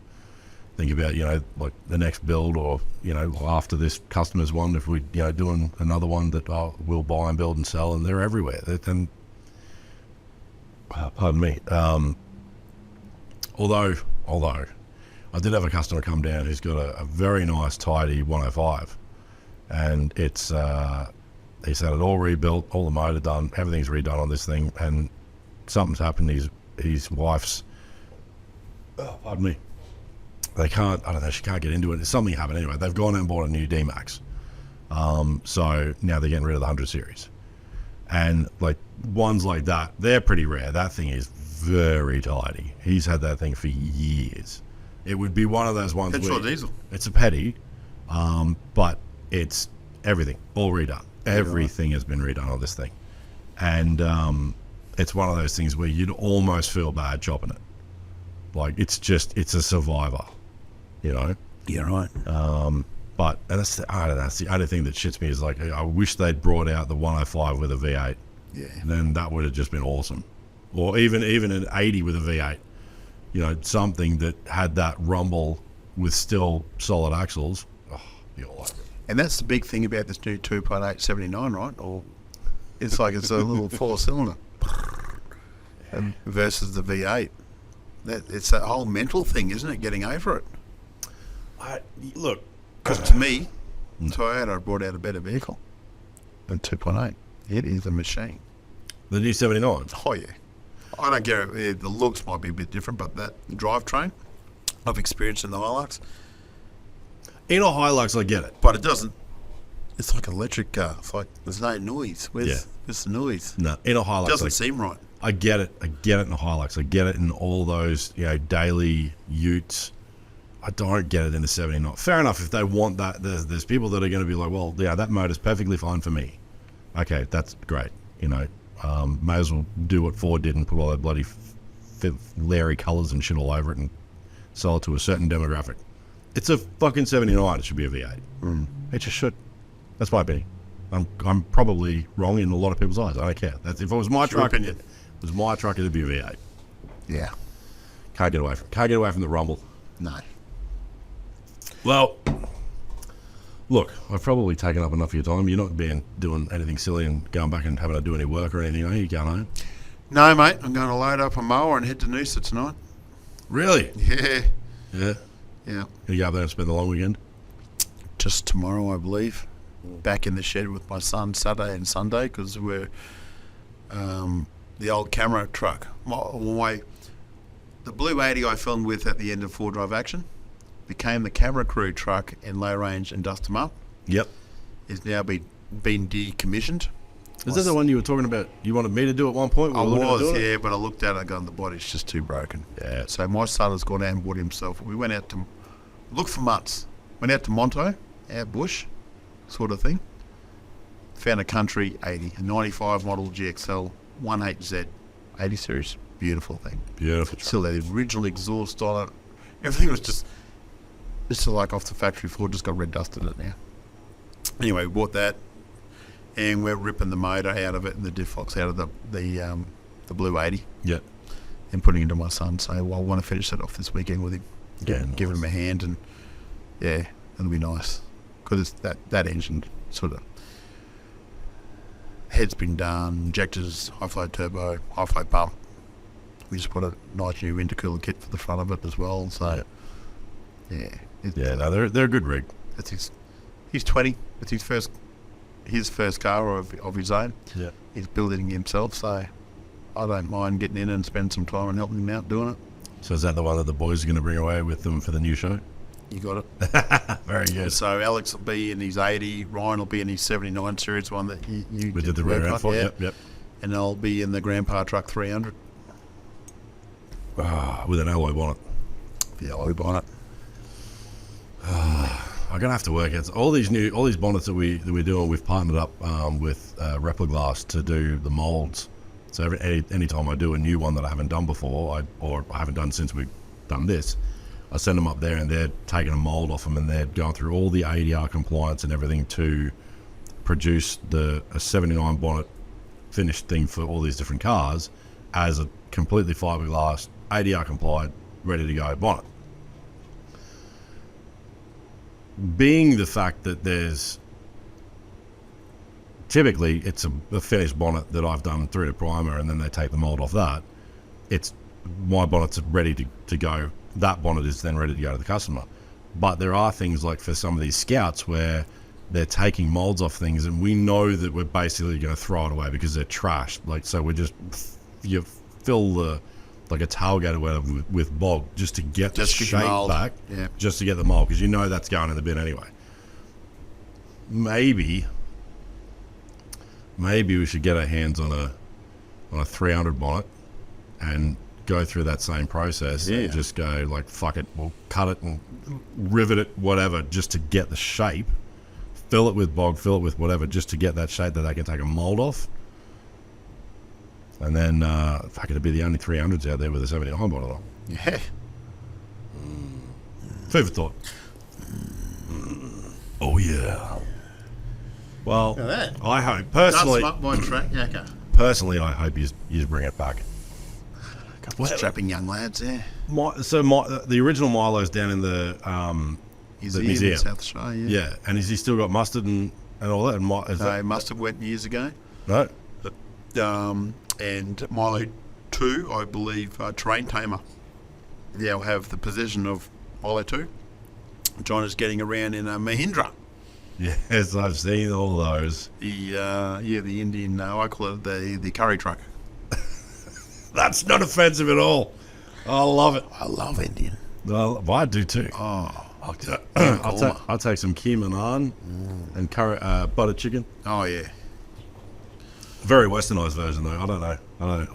think about, you know, like the next build, or, you know, after this customer's one, if we, you know, doing another one that we'll buy and build and sell, and they're everywhere. And pardon me. Although I did have a customer come down who's got a very nice, tidy 105, and it's he's had it all rebuilt, all the motor done, everything's redone on this thing, and something's happened. His wife's, pardon me, they can't, I don't know, she can't get into it. Something happened anyway. They've gone out and bought a new D-Max. So now they're getting rid of the 100 series. And like ones like that, they're pretty rare. That thing is very tidy. He's had that thing for years. It would be one of those ones Petrol or diesel? It's a petty, but it's everything, all redone. Everything has been redone on this thing. And it's one of those things where you'd almost feel bad chopping it. Like, it's a survivor, you know? Yeah, right. But and that's I don't know. That's the only thing that shits me is, like, I wish they'd brought out the 105 with a V8. Yeah. Then that would have just been awesome. Or even an 80 with a V8. You know, something that had that rumble with still solid axles. Oh, be all over it. And that's the big thing about this new 2.8 79, right? Or it's like it's a little 4-cylinder versus the V8. It's that whole mental thing, isn't it? Getting over it. Look, Because to me, Toyota brought out a better vehicle than 2.8. It is a machine. the new 79. Oh, yeah. I don't care. The looks might be a bit different, but that drivetrain I've experienced in the Hilux. In a Hilux, I get it. But it doesn't. It's like an electric car. It's like there's no noise. Where's the noise? No, in a Hilux, It doesn't seem right. I get it. I get it in a Hilux. I get it in all those, you know, daily utes. I don't get it in the 79. Fair enough, if they want that. There's people that are going to be like, well, yeah, that motor's perfectly fine for me. Okay, that's great. You know, may as well do what Ford did and put all that bloody Larry colours and shit all over it and sell it to a certain demographic. It's a fucking 79. It should be a V8. It just should. That's my opinion. I'm probably wrong in a lot of people's eyes. I don't care. That's, if it was my It's your truck, opinion. it was my truck, it'd be a V8. Yeah. Can't get away from the rumble. No. Well, look, I've probably taken up enough of your time. You're not doing anything silly and going back and having to do any work or anything, are you? Going home? No, mate. I'm going to load up a mower and head to Noosa tonight. Really? Yeah. Yeah. Yeah. You go up there and spend the long weekend? Just tomorrow, I believe. Back in the shed with my son Saturday and Sunday because we're the old camera truck. The Blue 80 I filmed with at the end of 4-Drive Action became the camera crew truck in low range and dust them up. Yep. Is now been decommissioned. Is that the one you were talking about? You wanted me to do at one point? I We were looking at was, doing it? yeah, but I looked at it and gone, the body's just too broken. Yeah. So my son has gone out and bought himself. We went out to look for months. Went out to Monto, out bush, sort of thing. Found a country 80, a 95 model GXL 18Z 80 series. Beautiful thing. Beautiful truck. Still had the original exhaust on it. Everything was just like off the factory floor, just got red dusted it now. Anyway, we bought that and we're ripping the motor out of it and the diff box out of the Blue 80 Yep. and putting it into my son. So I want to finish that off this weekend with him. Yeah, Give nice. him a hand and yeah, it'll be nice. Because that engine sort of head's been done, injectors, high flow turbo, high flow pump. We just put a nice new intercooler kit for the front of it as well. So yeah. Yeah, no, they're a good rig. That's he's 20. It's his first car of his own. Yeah. He's building it himself, so I don't mind getting in and spending some time and helping him out doing it. So is that the one that the boys are going to bring away with them for the new show? You got it. Very good. So Alex will be in his 80, Ryan will be in his 79 series one that you We did the rear end for. yeah. Yep. And I'll be in the Grandpa Truck 300. With an alloy bonnet. The alloy bonnet. I'm gonna have to work out all these bonnets that we're doing. We've partnered up with Repliglass to do the molds. So any time I do a new one that I haven't done before, or I haven't done since we've done this, I send them up there and they're taking a mold off them and they're going through all the ADR compliance and everything to produce a 79 bonnet finished thing for all these different cars as a completely fiberglass, ADR compliant, ready to go bonnet. Being the fact that there's typically it's a finished bonnet that I've done through the primer and then they take the mold off that, it's my bonnet's ready to go. That bonnet is then ready to go to the customer. But there are things like for some of these Scouts where they're taking molds off things and we know that we're basically going to throw it away because they're trashed. Like, so we just you fill like a tailgate or whatever with bog just to get the shape back, just to get the mold, because you know that's going in the bin anyway. Maybe we should get our hands on a 300 bonnet and go through that same process and just go like, fuck it, we'll cut it and rivet it, whatever, just to get the shape, fill it with bog, fill it with whatever, just to get that shape that they can take a mold off. And then, fuck, it'd be the only 300s out there with a 79 bonnet on. Yeah. Food for thought. Oh, yeah. Well, I hope, personally... That's my track, okay. Personally, I hope you bring it back. A couple of strapping young lads, yeah. The original Milo's down in the museum. In South Australia, Yeah, and has he still got mustard and all that? No, mustard went years ago. No? And Milo 2, I believe, Terrain Tamer. Yeah, I'll have the possession of Milo 2. John is getting around in a Mahindra. Yes, I've seen all those. The Indian, I call it the curry truck. That's not offensive at all. I love it. I love Indian. Well, I do too. Oh, I'll take some keema naan and curry, butter chicken. Oh yeah. Very westernized version though. I don't know.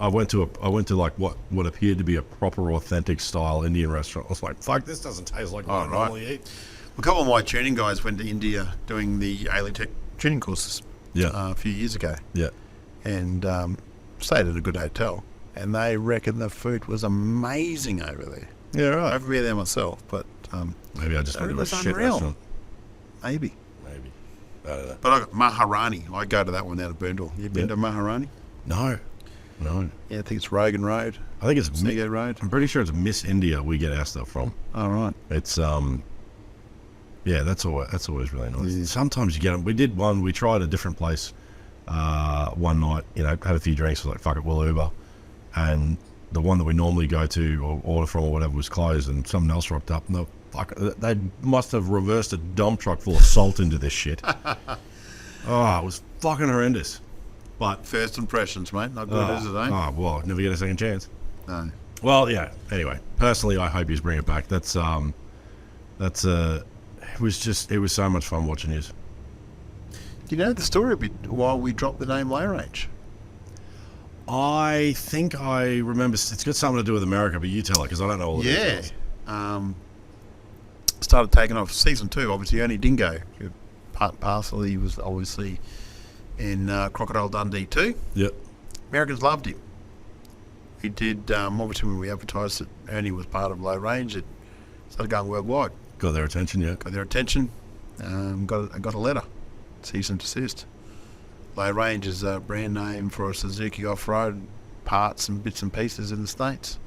I went to like what appeared to be a proper authentic style Indian restaurant. I was like, fuck, this doesn't taste like what I normally eat. A couple of my tuning guys went to India doing the Alien tuning courses. A few years ago. Yeah. And stayed at a good hotel, and they reckon the food was amazing over there. Yeah, right. I've been there myself, but maybe I just went to a shit unreal. restaurant. Maybe. I don't know. But I got Maharani. I go to that one out of Boondall. You been to Maharani? No. Yeah, I think it's Rogan Road. I think it's Sego Road. I'm pretty sure it's Miss India we get our stuff from. All right. It's that's always really nice. Yeah. Sometimes you get them. We did one. We tried a different place one night. Had a few drinks. Was like, fuck it, we'll Uber. And the one that we normally go to or order from or whatever was closed, and something else rocked up. And they must have reversed a dump truck full of salt into this shit. Oh, it was fucking horrendous. But First impressions, mate. Not good, is it, eh? Oh, well, never get a second chance. No. Well, yeah. Anyway, personally, I hope you bring it back. It was so much fun watching you. Do you know the story a bit why we dropped the name Low Range? I think I remember. It's got something to do with America, but you tell it because I don't know all the details. Started taking off season 2. Obviously, only Dingo. Part and parcel. He was obviously in Crocodile Dundee 2. Yep. Americans loved him. He did. Obviously, when we advertised that Ernie was part of Low Range, it started going worldwide. Got their attention, yeah. Got their attention. Got a letter. Cease and desist. Low Range is a brand name for a Suzuki off-road parts and bits and pieces in the States.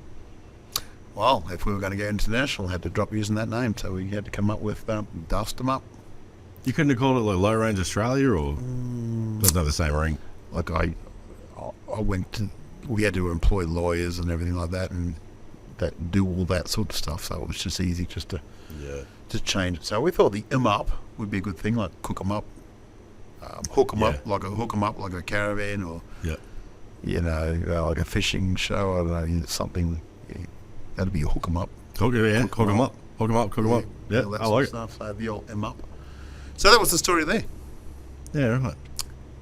Well, if we were going to go international, had to drop using that name, so we had to come up with dust them up. You couldn't have called it like Low Range Australia, or doesn't have the same ring. Like I went to, we had to employ lawyers and everything like that, and that do all that sort of stuff. So it was just easy just to change it. So we thought the up would be a good thing, like cook 'em up, hook 'em up like a caravan, or like a fishing show. I don't know, something. That'd be a hook 'em up. Hook 'em up. Hook 'em up, cook 'em up. Yeah, all that I sort like of it. stuff. So the old M up. So that was the story there. Yeah, right.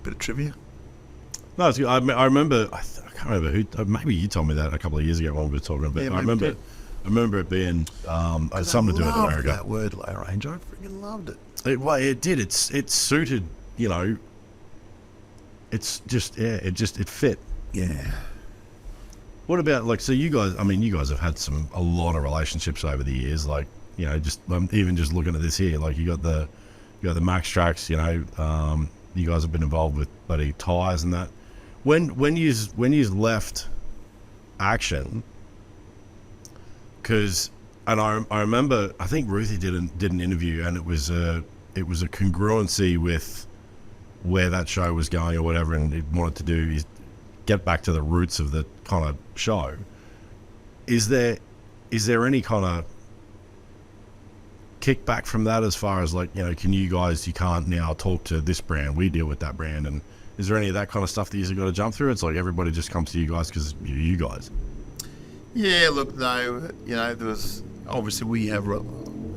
Bit of trivia. No, it's good. I remember. I can't remember who. Maybe you told me that a couple of years ago when we were talking about. Yeah, I maybe remember. did. I remember it being something to do with I loved America. that word low range. I freaking loved it. It did. It suited. You know. It's just it fit. Yeah. What about like so you guys? I mean, you guys have had a lot of relationships over the years. Like you know, just even just looking at this here, like you got the MAXTRAX. You know, you guys have been involved with bloody tires and that. When you left Action, because and I remember I think Ruthie did an interview and it was a congruency with where that show was going or whatever, and it wanted to do is get back to the roots of the kind of show. Is there any kind of kickback from that as far as like, you know, you can't now talk to this brand, we deal with that brand, and is there any of that kind of stuff that you've got to jump through? It's like everybody just comes to you guys because you're you guys. Yeah, look, no, you know, there was obviously we have,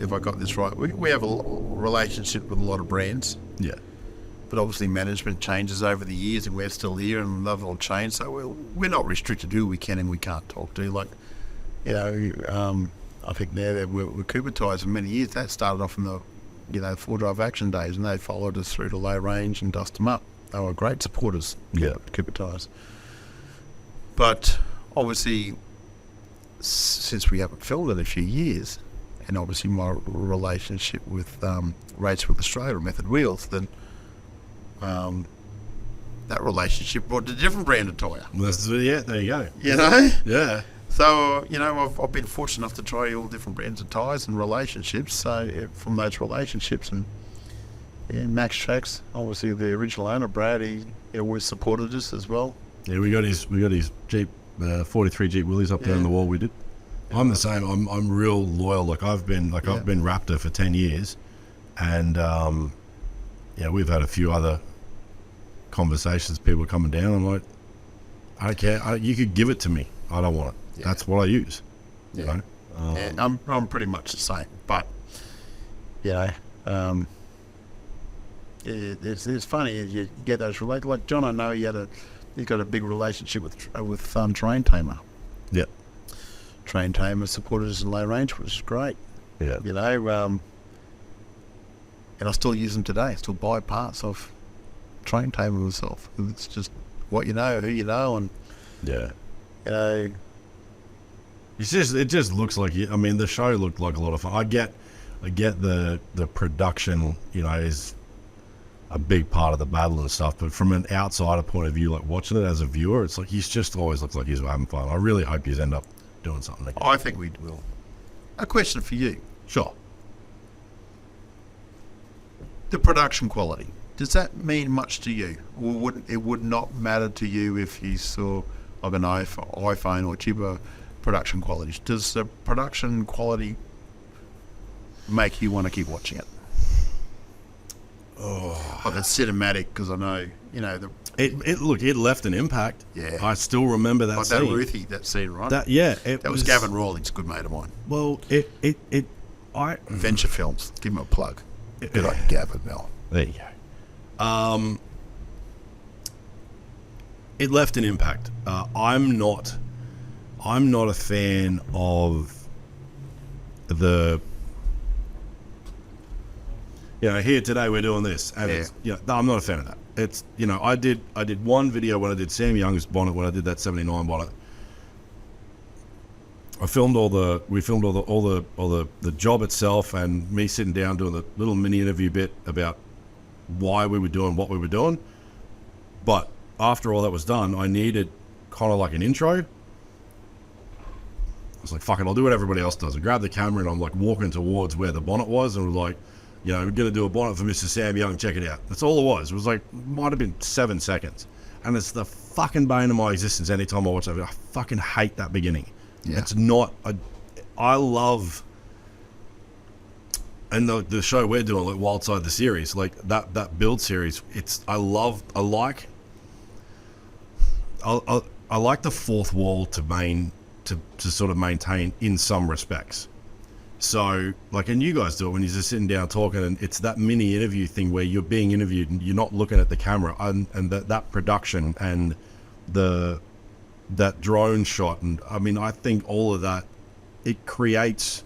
if I got this right, we have a relationship with a lot of brands. Yeah. But obviously management changes over the years and we're still here and love will change. So we're not restricted to who we can and we can't talk to. Like, you know, I think now that we're Cooper Tires for many years. That started off in the, you know, 4-drive action days and they followed us through to low range and dust them up. They were great supporters, Yeah. Cooper Tires. But obviously, since we haven't filmed in a few years, and obviously my relationship with Race with Australia, Method Wheels, then that relationship brought a different brand of tyre. Yeah, there you go. You know? Yeah. So, you know, I've been fortunate enough to try all different brands of tyres and relationships. So, from those relationships and MAXTRAX, obviously the original owner, Brad, he always supported us as well. Yeah, we got his Jeep, 43 Jeep Willys up there on the wall. We did. I'm the same. I'm real loyal. Like I've been Raptor for 10 years, and yeah, we've had a few other conversations. People coming down. I'm like, I don't care. You could give it to me. I don't want it. That's what I use. Yeah. You know? And I'm pretty much the same. But, you know, it's funny as you get those related. Like John, I know he's got a big relationship with Train Tamer. Yeah. Train Tamer supported us in low range, which is great. Yeah. You know, and I still use them today. I still buy parts of Train Tamer myself. It's just what you know, who you know, and Yeah. you know. It just looks like I mean, the show looked like a lot of fun. I get the production, you know, is a big part of the battle and stuff. But from an outsider point of view, like watching it as a viewer, it's like he's just always looks like he's having fun. I really hope he's end up doing something again. I think we will. A question for you: Sure. the production quality. Does that mean much to you, or would not matter to you if you saw like an iPhone or cheaper production qualities? Does the production quality make you want to keep watching it? Oh, like the cinematic, because I know, you know, It left an impact. Yeah. I still remember that like scene. that Ruthie, that scene, right? That was Gavin Rawlings, a good mate of mine. Well, Venture Films, give him a plug. Good on Gavin, Mel. There you go. It left an impact. I'm not a fan of the. You know, here today we're doing this, and it's, you know, no, I'm not a fan of that. It's, you know, I did one video when I did Sam Young's bonnet, when I did that 79 bonnet. We filmed all the job itself, and me sitting down doing the little mini interview bit about why we were doing what we were doing. But after all that was done, I needed kind of like an intro. I was like, fuck it, I'll do what everybody else does. I grabbed the camera and I'm like walking towards where the bonnet was, and was like, you know, we're going to do a bonnet for Mr. Sam Young, check it out. That's all it was. It was like, might have been 7 seconds. And it's the fucking bane of my existence anytime I watch that video. I fucking hate that beginning. Yeah. It's not, I love, and the show we're doing, like Wildside the series, like that build series, I like the fourth wall to sort of maintain in some respects. So, like, and you guys do it when you're just sitting down talking, and it's that mini interview thing where you're being interviewed and you're not looking at the camera, and that production and that drone shot. And I mean, I think all of that, it creates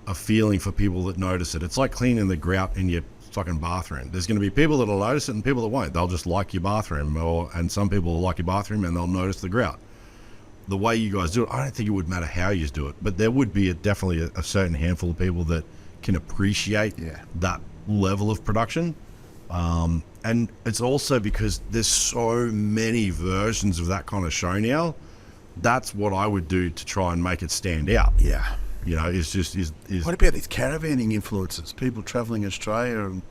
a feeling for people that notice it. It's like cleaning the grout in your fucking bathroom. There's going to be people that'll notice it and people that won't. They'll just like your bathroom, and some people will like your bathroom and they'll notice the grout. The way you guys do it, I don't think it would matter how you do it, but there would be definitely a certain handful of people that can appreciate that level of production. And it's also because there's so many versions of that kind of show now. That's what I would do to try and make it stand out. Yeah. You know, it's just is What about these caravanning influences? People travelling Australia and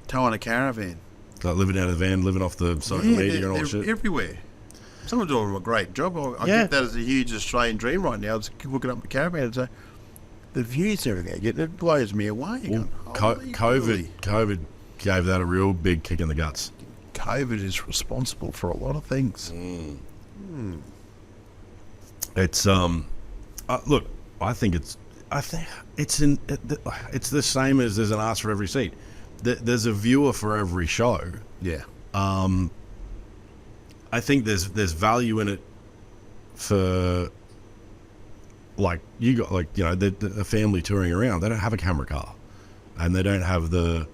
towing a caravan. like living out of the van, living off the social media and all that they're shit. everywhere. Someone's doing a great job. I get that as a huge Australian dream right now. Just looking up the caravan and say, the views and everything I get, it blows me away. Well, Going, "Holy COVID gave that a real big kick in the guts. COVID is responsible for a lot of things. It's look, I think it's the same as there's an ask for every seat. There's a viewer for every show. Yeah. I think there's value in it for, like, you got, like, you know, the family touring around. They don't have a camera car, and they don't have the,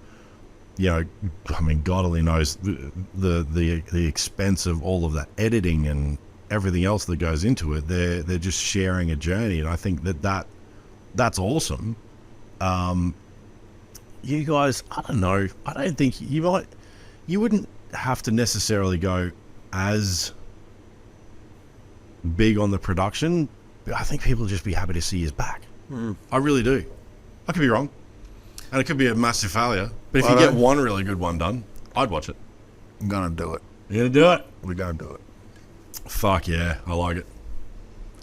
you know, I mean, God only knows the expense of all of that editing and everything else that goes into it. They're just sharing a journey, and I think that's awesome. You guys, I don't know. I don't think you wouldn't have to necessarily go as big on the production, but I think people would just be happy to see his back. I really do. I could be wrong, and it could be a massive failure, but if you get one really good one done, I'd watch it. I'm going to do it. You're gonna do it? We're going to do it. Fuck yeah, I like it.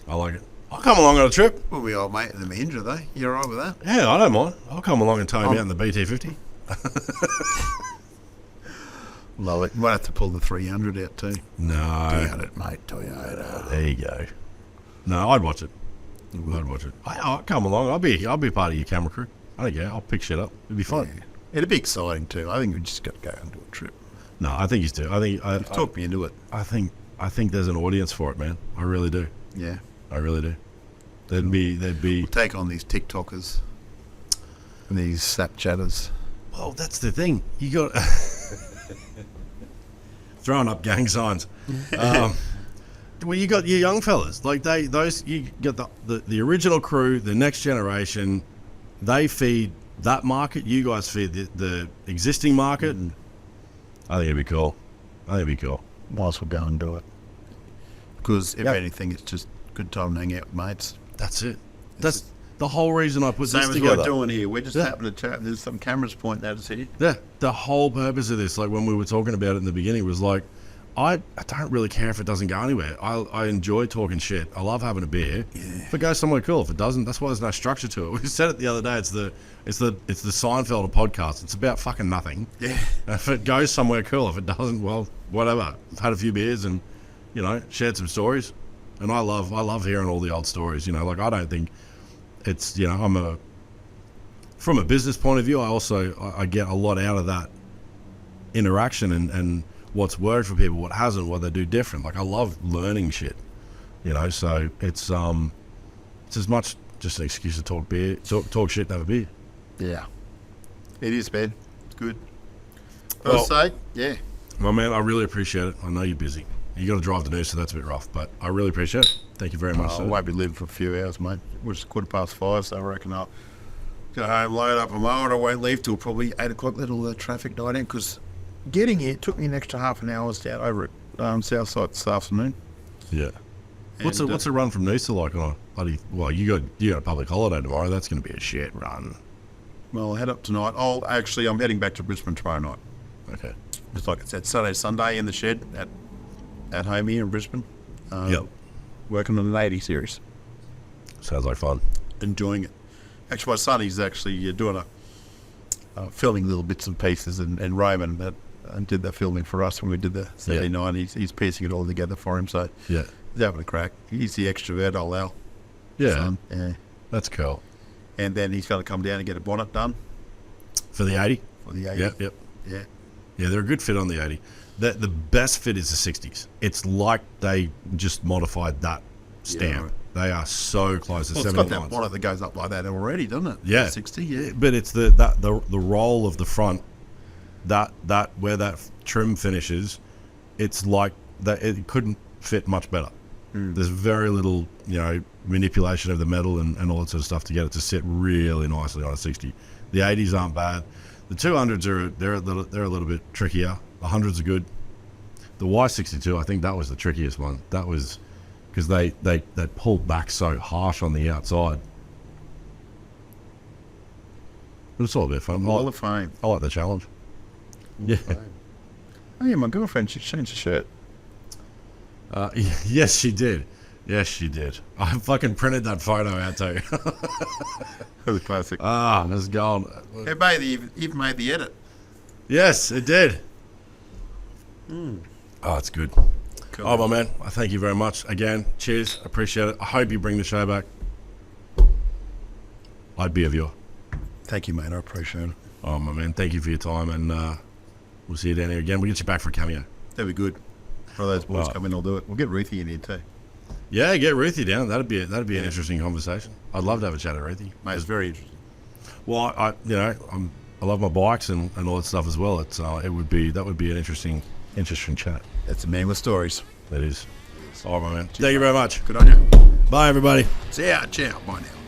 I'll come along on a trip. We'll be old mate in the Mahindra, though. You all right with that? Yeah, I don't mind. I'll come along and tow him out in the BT50. Love it. Might have to pull the 300 out too. No. Toyota, mate. Toyota. There you go. No, I'd watch it. I'd watch it. I'll come along. I'll be part of your camera crew. I don't care. I'll pick shit up. It'd be fun. Yeah. It'd be exciting too. I think we just got to go and do a trip. No, I think you do. You've talked me into it. I think there's an audience for it, man. I really do. Yeah. I really do. There'd be. We'll take on these TikTokers and these Snapchatters. Well, that's the thing. You got throwing up gang signs. Well, you got your young fellas, like you got the original crew, the next generation. They feed that market. You guys feed the existing market. I think it'd be cool. Might as well go and do it. Because if anything, it's just a good time to hang out with mates. That's it. That's the whole reason I put Same this as together. we're doing here. We're just happening to chat. There's some cameras pointing at us here. Yeah, the whole purpose of this, like when we were talking about it in the beginning, was like, I don't really care if it doesn't go anywhere. I enjoy talking shit. I love having a beer. Yeah. If it goes somewhere cool, if it doesn't, that's why there's no structure to it. We said it the other day. It's the Seinfeld of podcasts. It's about fucking nothing. Yeah. If it goes somewhere cool, if it doesn't, well, whatever. I've had a few beers and, you know, shared some stories, and I love hearing all the old stories. You know, like I don't think it's, you know, from a business point of view, I get a lot out of that interaction and what's worked for people, what hasn't, what they do different. Like I love learning shit, you know. So it's as much just an excuse to talk shit and have a beer. Yeah, it is, man. It's good. I'll say, yeah. Well, man, I really appreciate it. I know you're busy. You got to drive the news, so that's a bit rough, but I really appreciate it. Thank you very much. I won't be living for a few hours, mate. It's 5:15, so I reckon I'll go home, load up a mower. I won't leave till probably 8 o'clock. Let all the traffic die down, because getting here took me an extra half an hour. I was down over at Southside this afternoon. Yeah. What's a run from Noosa like on a bloody? You got a public holiday tomorrow. That's going to be a shit run. Well, I head up tonight. I'm heading back to Brisbane tomorrow night. Okay. Just like I said, Saturday, Sunday in the shed at home here in Brisbane. Yep. Working on an 80 series. Sounds like fun. Enjoying it. Actually, my son, he's actually doing filming little bits and pieces, and Roman did the filming for us when we did the 79. He's piecing it all together for him, so he's having a crack. He's the extrovert, old Al. Yeah. Son. Yeah. That's cool. And then he's going to come down and get a bonnet done For the 80? for the 80. Yep. Yeah. Yeah, they're a good fit on the 80. The best fit is the 60s. It's like they just modified that stamp. right. They are so close to Well, it's got 79s. that bonnet that goes up like that already, doesn't it? Yeah. 60, yeah. But it's the roll of the front, that where that trim finishes, it's like that. It couldn't fit much better. There's very little, manipulation of the metal and all that sort of stuff to get it to sit really nicely on a 60. The 80s aren't bad. The 200s they're a little bit trickier. The 100s are good. The Y62, I think that was the trickiest one. That was because they pulled back so harsh on the outside. But it's all a bit fun. Wall of Fame. I like the challenge. Yeah. Oh, yeah, my girlfriend, she changed the shirt. Yes, she did. Yes, she did. I fucking printed that photo out too. That was a classic. It's gone. Hey, baby, you've made the edit. Yes, it did. Oh, it's good. Cool. Oh, my man, I thank you very much. Again, cheers. Appreciate it. I hope you bring the show back. I'd be of you. Thank you, mate. I appreciate it. Oh, my man, thank you for your time, and we'll see you down here again. We'll get you back for a cameo. That'd be good. One of those boys Right. come in, I'll do it. We'll get Ruthie in here too. Yeah, get Ruthie down. That'd be an interesting conversation. I'd love to have a chat with Ruthie. Mate, it's very interesting. Well, I love my bikes and all that stuff as well. That would be an interesting chat. That's a man with stories. That is. All right, my man. Thank you very much. Good on you. Bye, everybody. See ya. Ciao. Bye now.